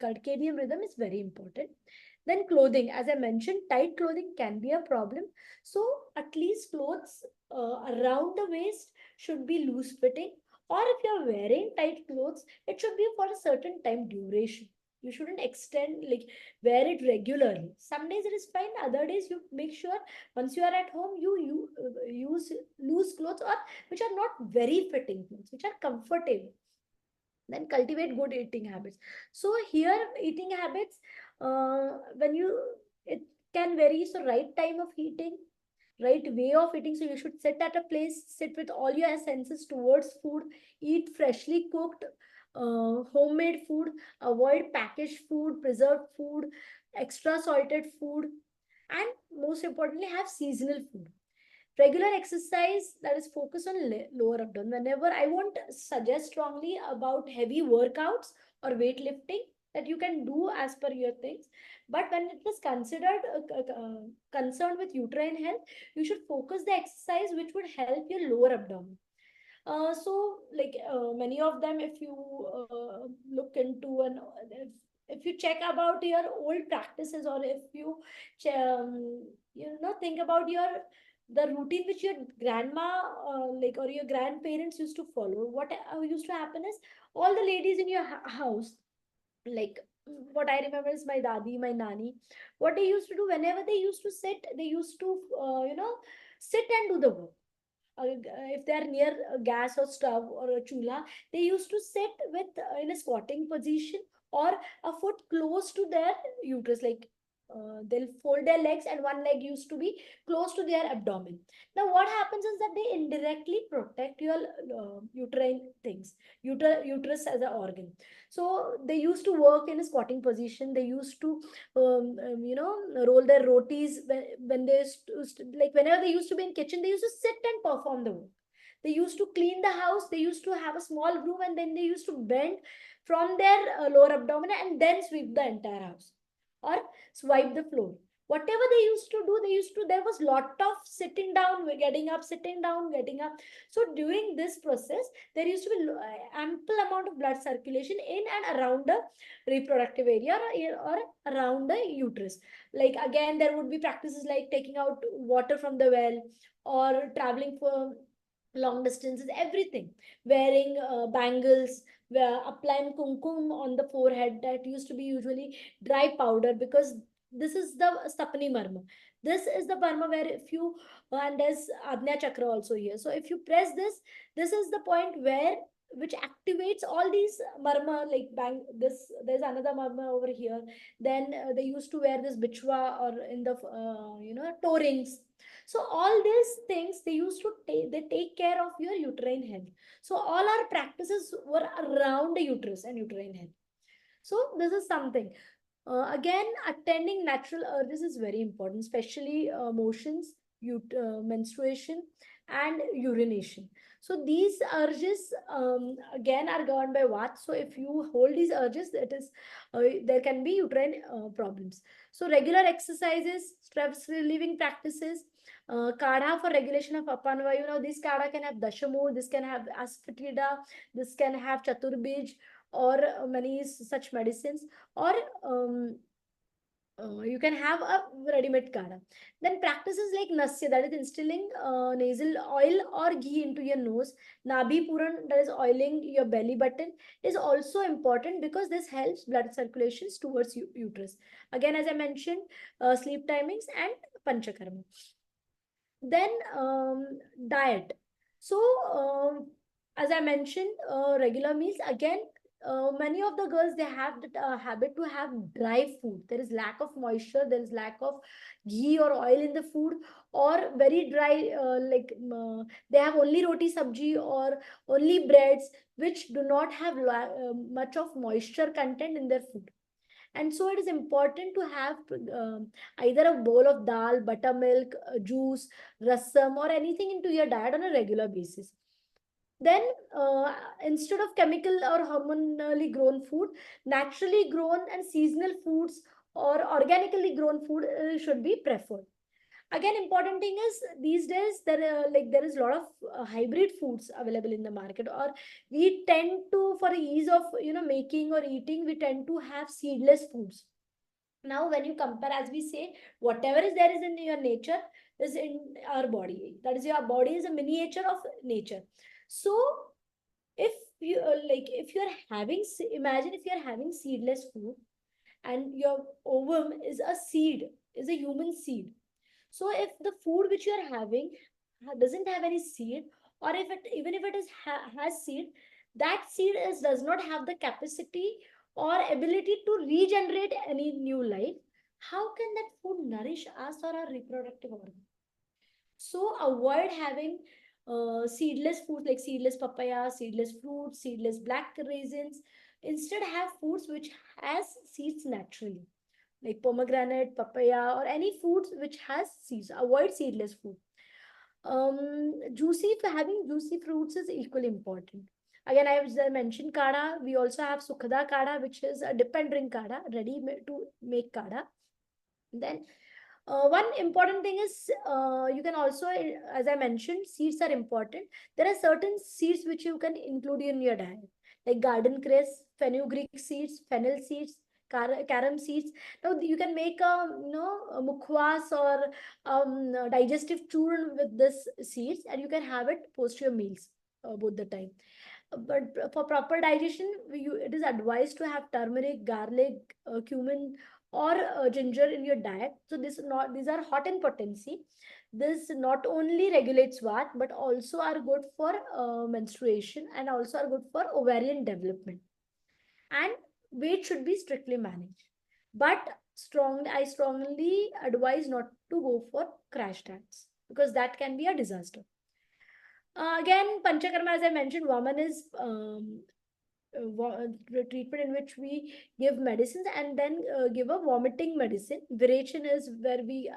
circadian rhythm is very important. Then clothing, as I mentioned, tight clothing can be a problem. So at least clothes around the waist should be loose fitting, or if you're wearing tight clothes, it should be for a certain time duration. You shouldn't extend, like wear it regularly. Some days it is fine, other days you make sure once you are at home you use loose clothes, or which are not very fitting clothes, which are comfortable. Then cultivate good eating habits. So here eating habits, when you, it can vary. So right time of eating, right way of eating. So you should sit at a place, sit with all your senses towards food, eat freshly cooked homemade food, avoid packaged food, preserved food, extra salted food, and most importantly have seasonal food. Regular exercise that is focused on lower abdomen. Whenever I won't suggest strongly about heavy workouts or weightlifting, that you can do as per your things, but when it is considered concerned with uterine health, you should focus the exercise which would help your lower abdomen. So like many of them, if you look into and if you check about your old practices, or if you think about your the routine which your grandma like or your grandparents used to follow, what used to happen is all the ladies in your house, like what I remember is my dadi, my nani, what they used to do whenever they used to sit, they used to sit and do the work. If they are near a gas or stove or a chula, they used to sit with in a squatting position, or a foot close to their uterus, like they'll fold their legs and one leg used to be close to their abdomen. Now what happens is that they indirectly protect your uterine things, uterus as an organ. So they used to work in a squatting position, they used to roll their rotis when they like whenever they used to be in kitchen, they used to sit and perform the work. They used to clean the house, they used to have a small broom, and then they used to bend from their lower abdomen and then sweep the entire house or swipe the floor. Whatever they used to do, they used to, there was lot of sitting down, getting up, sitting down, getting up. So during this process, there used to be ample amount of blood circulation in and around the reproductive area, or around the uterus. Like again, there would be practices like taking out water from the well, or traveling for long distances, everything. Wearing bangles, applying kumkum on the forehead, that used to be usually dry powder, because this is the Sapani Marma. This is the Marma where if you, and there's Agnya Chakra also here. So if you press this, this is the point where, which activates all these marma, like bang, this, there's another marma over here. Then they used to wear this bichwa, or in the toe rings. So all these things they used to take, they take care of your uterine health. So all our practices were around the uterus and uterine health. So this is something. Again, attending natural urges is very important, especially motions, menstruation, and urination. So these urges, again, are governed by Vata. So if you hold these urges, that is, there can be uterine problems. So regular exercises, stress relieving practices, kadha for regulation of apanvayu. Now this kadha can have dashamur, this can have asafoetida, this can have chaturbij, or many such medicines, or you can have a ready-made kadha. Then practices like nasya, that is instilling nasal oil or ghee into your nose. Nabhi puran, that is oiling your belly button, is also important, because this helps blood circulations towards uterus. Again, as I mentioned, sleep timings and panchakarma. Then diet. So as I mentioned, regular meals. Again, many of the girls, they have the habit to have dry food. There is lack of moisture, there is lack of ghee or oil in the food, or very dry, they have only roti sabji or only breads, which do not have much of moisture content in their food. And so it is important to have either a bowl of dal, buttermilk, juice, rasam, or anything into your diet on a regular basis. Then, instead of chemical or hormonally grown food, naturally grown and seasonal foods or organically grown food should be preferred. Again, important thing is, these days there is a lot of hybrid foods available in the market, or we tend to, for the ease of making or eating, we tend to have seedless foods. Now when you compare, as we say, whatever is there is in your nature is in our body. That is, your body is a miniature of nature. So if you if you're having, imagine if you're having seedless food, and your ovum is a seed, is a human seed. So if the food which you are having doesn't have any seed, or if it, even if it is has seed, that seed does not have the capacity or ability to regenerate any new life, how can that food nourish us or our reproductive organ? So avoid having seedless foods like seedless papaya, seedless fruits, seedless black raisins. Instead, have foods which has seeds naturally, like pomegranate, papaya, or any foods which has seeds. Avoid seedless food. Juicy, having juicy fruits is equally important. Again, I have mentioned kada. We also have sukhada kada, which is a dip and drink kada, ready to make kada. Then one important thing is, you can also, as I mentioned, seeds are important. There are certain seeds which you can include in your diet, like garden cress, fenugreek seeds, fennel seeds, carom seeds. Now you can make a mukhwas or digestive churn with this seeds, and you can have it post your meals both the time. But for proper digestion, it is advised to have turmeric, garlic, cumin, or ginger in your diet. So these are hot in potency. This not only regulates Vat, but also are good for menstruation, and also are good for ovarian development. And weight should be strictly managed. But I strongly advise not to go for crash diets, because that can be a disaster. Again, Panchakarma, as I mentioned, Vaman is treatment in which we give medicines and then give a vomiting medicine. Virechin is where we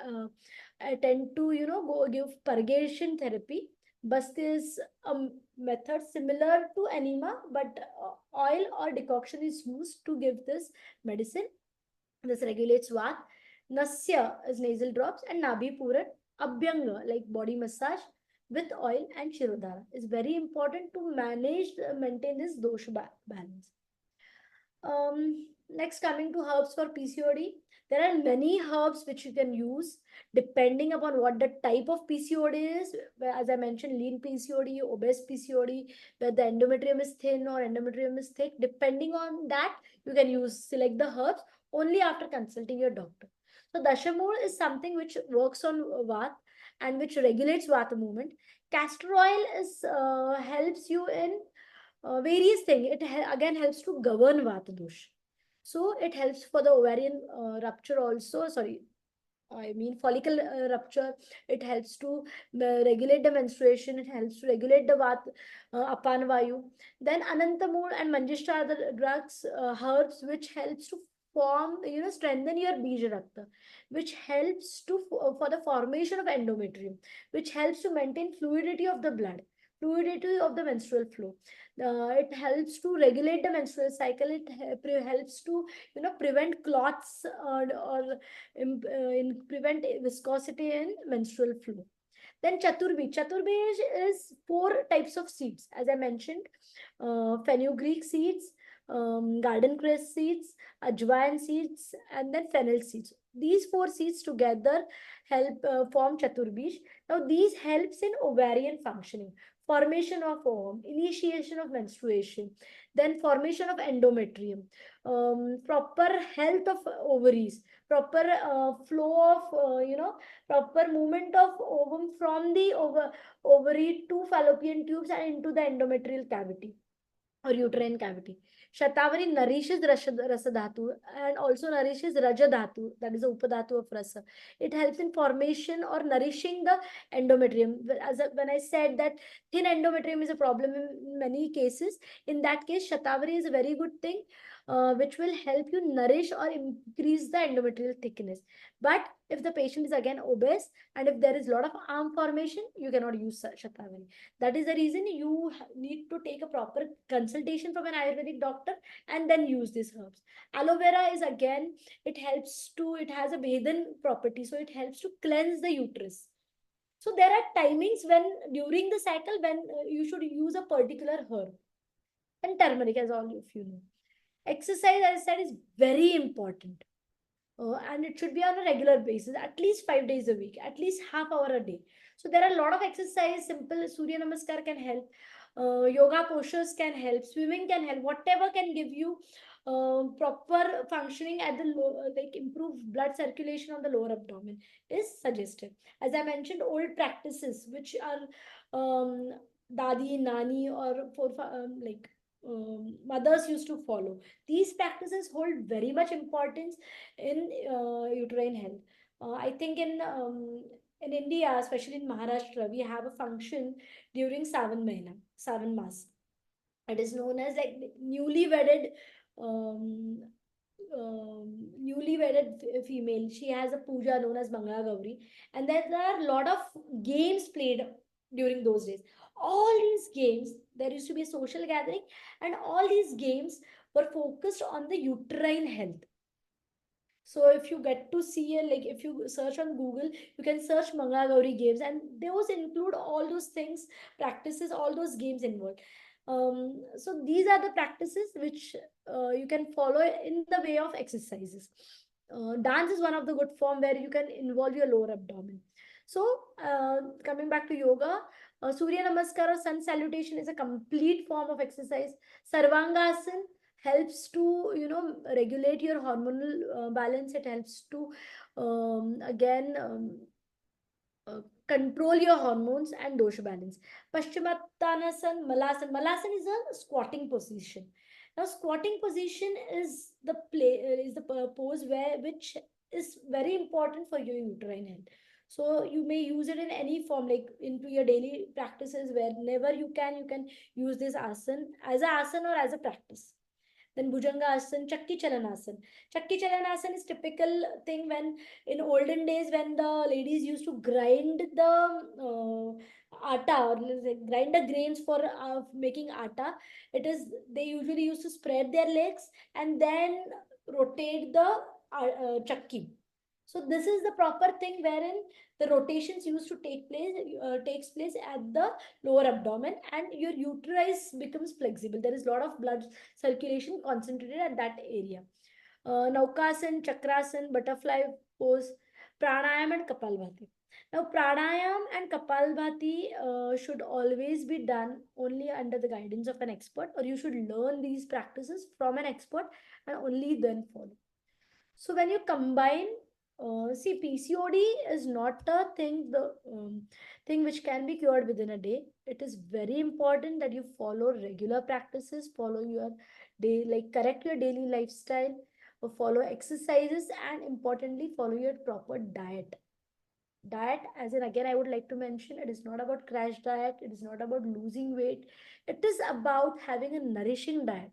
tend to, go give purgation therapy. Bast is a method similar to enema, but oil or decoction is used to give this medicine. This regulates Vat. Nasya is nasal drops, and Nabhi Puran, Abhyanga, like body massage with oil, and Shirodhara is very important to maintain this dosha balance. Next, coming to herbs for PCOD, there are many herbs which you can use depending upon what the type of PCOD is. As I mentioned, lean PCOD, obese PCOD, where the endometrium is thin or endometrium is thick. Depending on that, you can select the herbs only after consulting your doctor. So Dashamur is something which works on Vat and which regulates Vata movement. Castor oil is helps you in various things. It again helps to govern Vata dosh. So it helps for the ovarian rupture also. Sorry, I mean follicle rupture. It helps to regulate the menstruation. It helps to regulate the apan vayu. Then Anantamur and Manjishta are the drugs, herbs which helps to form, strengthen your bija rakta, which helps to for the formation of endometrium, which helps to maintain fluidity of the blood, fluidity of the menstrual flow. It helps to regulate the menstrual cycle. It helps to prevent clots, or prevent viscosity in menstrual flow. Then Chaturbij. Chaturbij is four types of seeds, as I mentioned: fenugreek seeds, garden cress seeds, ajwain seeds, and then fennel seeds. These four seeds together help form Chaturbij. Now, these helps in ovarian functioning, formation of ovum, initiation of menstruation, then formation of endometrium, proper health of ovaries, proper flow of proper movement of ovum from the ovary to fallopian tubes and into the endometrial cavity or uterine cavity. Shatavari nourishes Rasadhatu and also nourishes Rajadhatu, that is the Upadhatu of Rasa. It helps in formation or nourishing the endometrium. When I said that thin endometrium is a problem in many cases, in that case, Shatavari is a very good thing, which will help you nourish or increase the endometrial thickness. But if the patient is again obese and if there is a lot of arm formation, you cannot use Shatavari. That is the reason you need to take a proper consultation from an Ayurvedic doctor and then use these herbs. Aloe vera is again, it has a Vedan property, so it helps to cleanse the uterus. So there are timings when during the cycle when you should use a particular herb. And turmeric, as all of you know. Exercise, as I said, is very important. And it should be on a regular basis, at least 5 days a week, at least half hour a day. So there are a lot of exercise. Simple Surya Namaskar can help. Yoga postures can help. Swimming can help. Whatever can give you proper functioning at the like improve blood circulation on the lower abdomen is suggested. As I mentioned, old practices which are dadi, nani, or for mothers used to follow. These practices hold very much importance in uterine health. I think in India, especially in Maharashtra, we have a function during Savan Mas. It is known as like newly wedded, um, female. She has a puja known as Mangala Gauri, and there are a lot of games played during those days. All these games, there used to be a social gathering, and all these games were focused on the uterine health. So if you get to see like if you search on Google, you can search Manga Gauri games, and those include all those things, practices, all those games involved. So these are the practices which you can follow in the way of exercises. Dance is one of the good form where you can involve your lower abdomen. So coming back to yoga, Surya Namaskar or sun salutation is a complete form of exercise. Sarvangasana helps to regulate your hormonal balance. It helps to again control your hormones and dosha balance. Paschimottanasana, Malasan is a squatting position. Now squatting position is the pose which is very important for your uterine health. So you may use it in any form, like into your daily practices. Whenever you can use this asana as a asana or as a practice. Then Bhujanga Asana, Chakki Chalanasana. Chakki Chalanasana is typical thing when in olden days when the ladies used to grind the atta, or grind the grains for making atta. It is they usually used to spread their legs and then rotate the chakki. So this is the proper thing wherein the rotations used to takes place at the lower abdomen, and your uterus becomes flexible. There is a lot of blood circulation concentrated at that area. Naukasan, Chakrasan, butterfly pose, Pranayam and Kapalbhati. Now, Pranayam and Kapalbhati should always be done only under the guidance of an expert, or you should learn these practices from an expert and only then follow. So when you combine, see, PCOD is not a thing, the thing which can be cured within a day. It is very important that you follow regular practices, follow your day, like correct your daily lifestyle, follow exercises, and importantly, follow your proper diet. Diet, as in, again, I would like to mention, it is not about crash diet, it is not about losing weight, it is about having a nourishing diet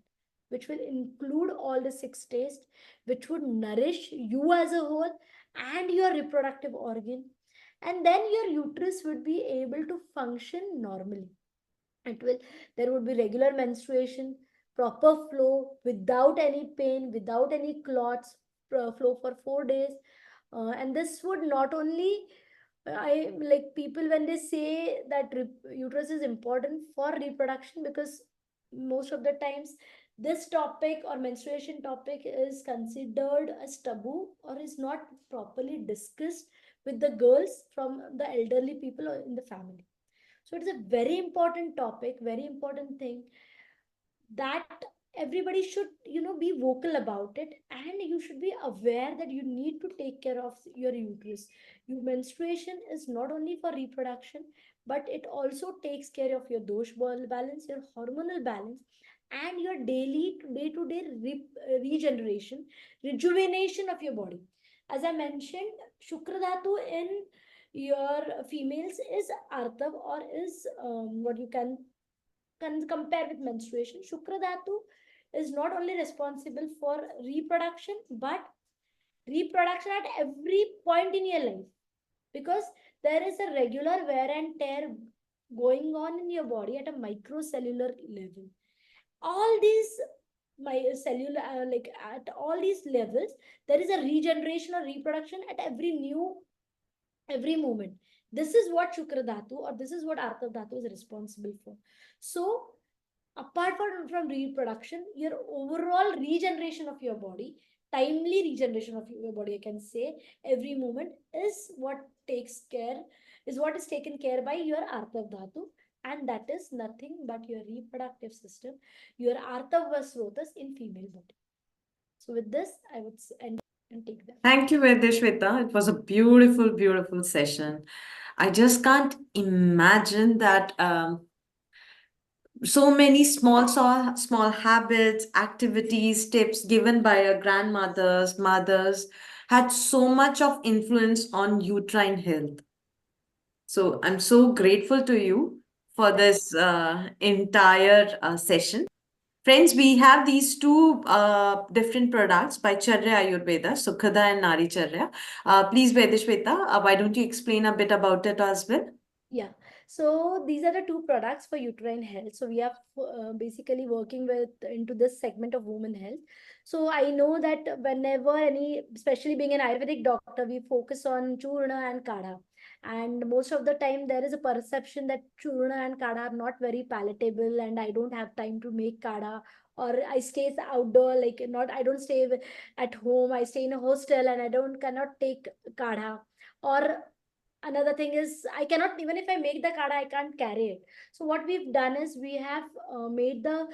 which will include all the six tastes, which would nourish you as a whole and your reproductive organ, and then your uterus would be able to function normally. It will, there would be regular menstruation, proper flow, without any pain, without any clots, flow for 4 days. And this would not only, I like people when they say that uterus is important for reproduction, because most of the times this topic or menstruation topic is considered as taboo or is not properly discussed with the girls from the elderly people or in the family. So it is a very important topic, very important thing that everybody should, be vocal about it, and you should be aware that you need to take care of your uterus. Your menstruation is not only for reproduction, but it also takes care of your dosh balance, your hormonal balance, and your daily day to day regeneration, rejuvenation of your body. As I mentioned, shukra dhatu in your females is artav, or is what you can compare with menstruation. Shukra Dhatu is not only responsible for reproduction, but reproduction at every point in your life, because there is a regular wear and tear going on in your body at a microcellular level. All these my cellular like at all these levels, there is a regeneration or reproduction at every moment. This is what shukra dhatu, or this is what artha dhatu is responsible for. So apart from reproduction, your overall regeneration of your body, timely regeneration of your body, I can say, every moment is what takes care, is what is taken care by your arthav dhatu, and that is nothing but your reproductive system, your arthav srotas in female body. So with this, I would end and take that. Thank you, Vaidya Shweta. It was a beautiful, beautiful session. I just can't imagine that so many small habits, activities, tips given by our grandmothers, mothers had so much of influence on uterine health. So I'm so grateful to you for this entire session. Friends, we have these two different products by Charya Ayurveda, Sukhada and Naricharya. Please, Vedishweta, why don't you explain a bit about it as well? Yeah. So these are the two products for uterine health. So we are basically working with into this segment of women health. So I know that whenever any, especially being an Ayurvedic doctor, we focus on churna and kadha. And most of the time there is a perception that churna and kadha are not very palatable, and I don't have time to make kadha, or I stay outdoor, like not, I don't stay at home, I stay in a hostel and I don't cannot take kadha. Or another thing is, I cannot, even if I make the kada, I can't carry it. So what we've done is we have made the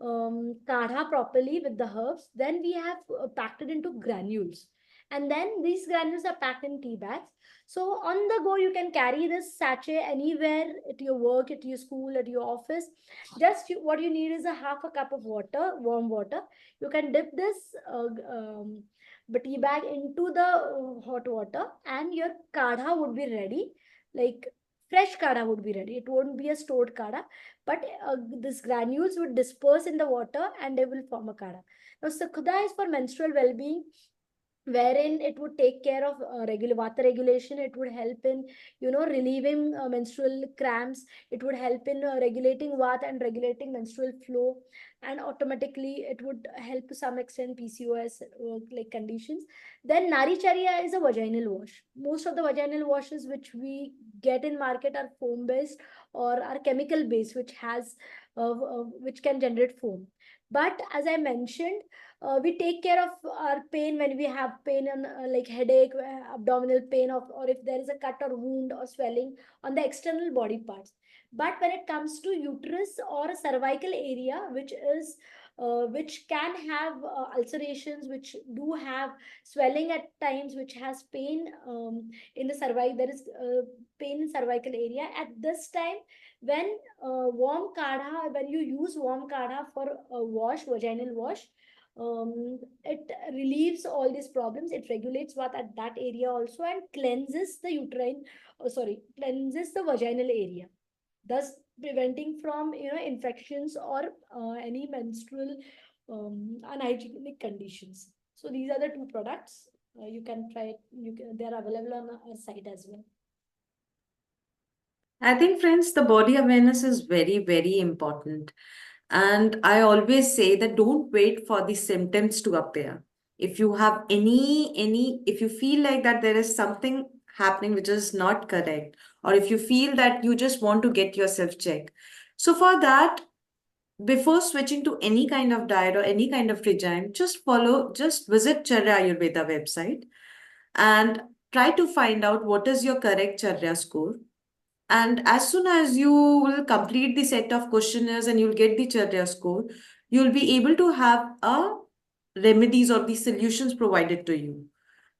kadha properly with the herbs, then we have packed it into granules, and then these granules are packed in tea bags. So on the go you can carry this sachet anywhere, at your work, at your school, at your office. Just what you need is a half a cup of water, warm water. You can dip this tea bag into the hot water, and your kadha would be ready. Like fresh kadha would be ready, it won't be a stored kadha, but this granules would disperse in the water and they will form a kadha. Now sakhuda is for menstrual well-being, wherein it would take care of regular vata regulation. It would help in, relieving menstrual cramps. It would help in regulating vata and regulating menstrual flow, and automatically it would help to some extent PCOS like conditions. Then Naricharya is a vaginal wash. Most of the vaginal washes which we get in market are foam based or are chemical based, which has which can generate foam. But as I mentioned, we take care of our pain when we have pain and like headache, abdominal pain, or if there is a cut or wound or swelling on the external body parts. But when it comes to uterus or cervical area, which can have ulcerations, which do have swelling at times, which has pain in the cervix, there is pain in cervical area. At this time, when warm kadha, when you use warm kadha for a wash, vaginal wash, it relieves all these problems. It regulates what at that area also, and cleanses the cleanses the vaginal area, thus preventing from infections or any menstrual unhygienic conditions. So these are the two products. You can try it. They are available on our site as well. I think, friends, the body awareness is very, very important. And I always say that don't wait for the symptoms to appear. If you have if you feel like that there is something happening which is not correct, or if you feel that you just want to get yourself checked. So for that, before switching to any kind of diet or any kind of regime, just visit Charya Ayurveda website and try to find out what is your correct Charya score. And as soon as you will complete the set of questionnaires and you'll get the Charya score, you'll be able to have a remedies or the solutions provided to you.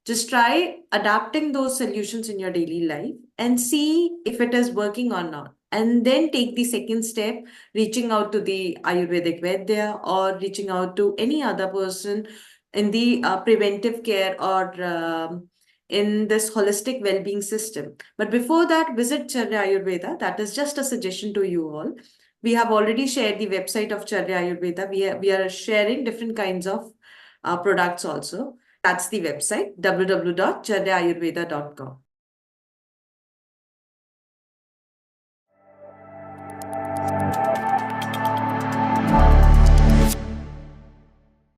Just try adapting those solutions in your daily life and see if it is working or not. And then take the second step, reaching out to the Ayurvedic Vaidya or reaching out to any other person in the preventive care or in this holistic well-being system. But before that, visit Charya Ayurveda. That is just a suggestion to you all. We have already shared the website of Charya Ayurveda. We are sharing different kinds of products also. That's the website, www.charyaayurveda.com.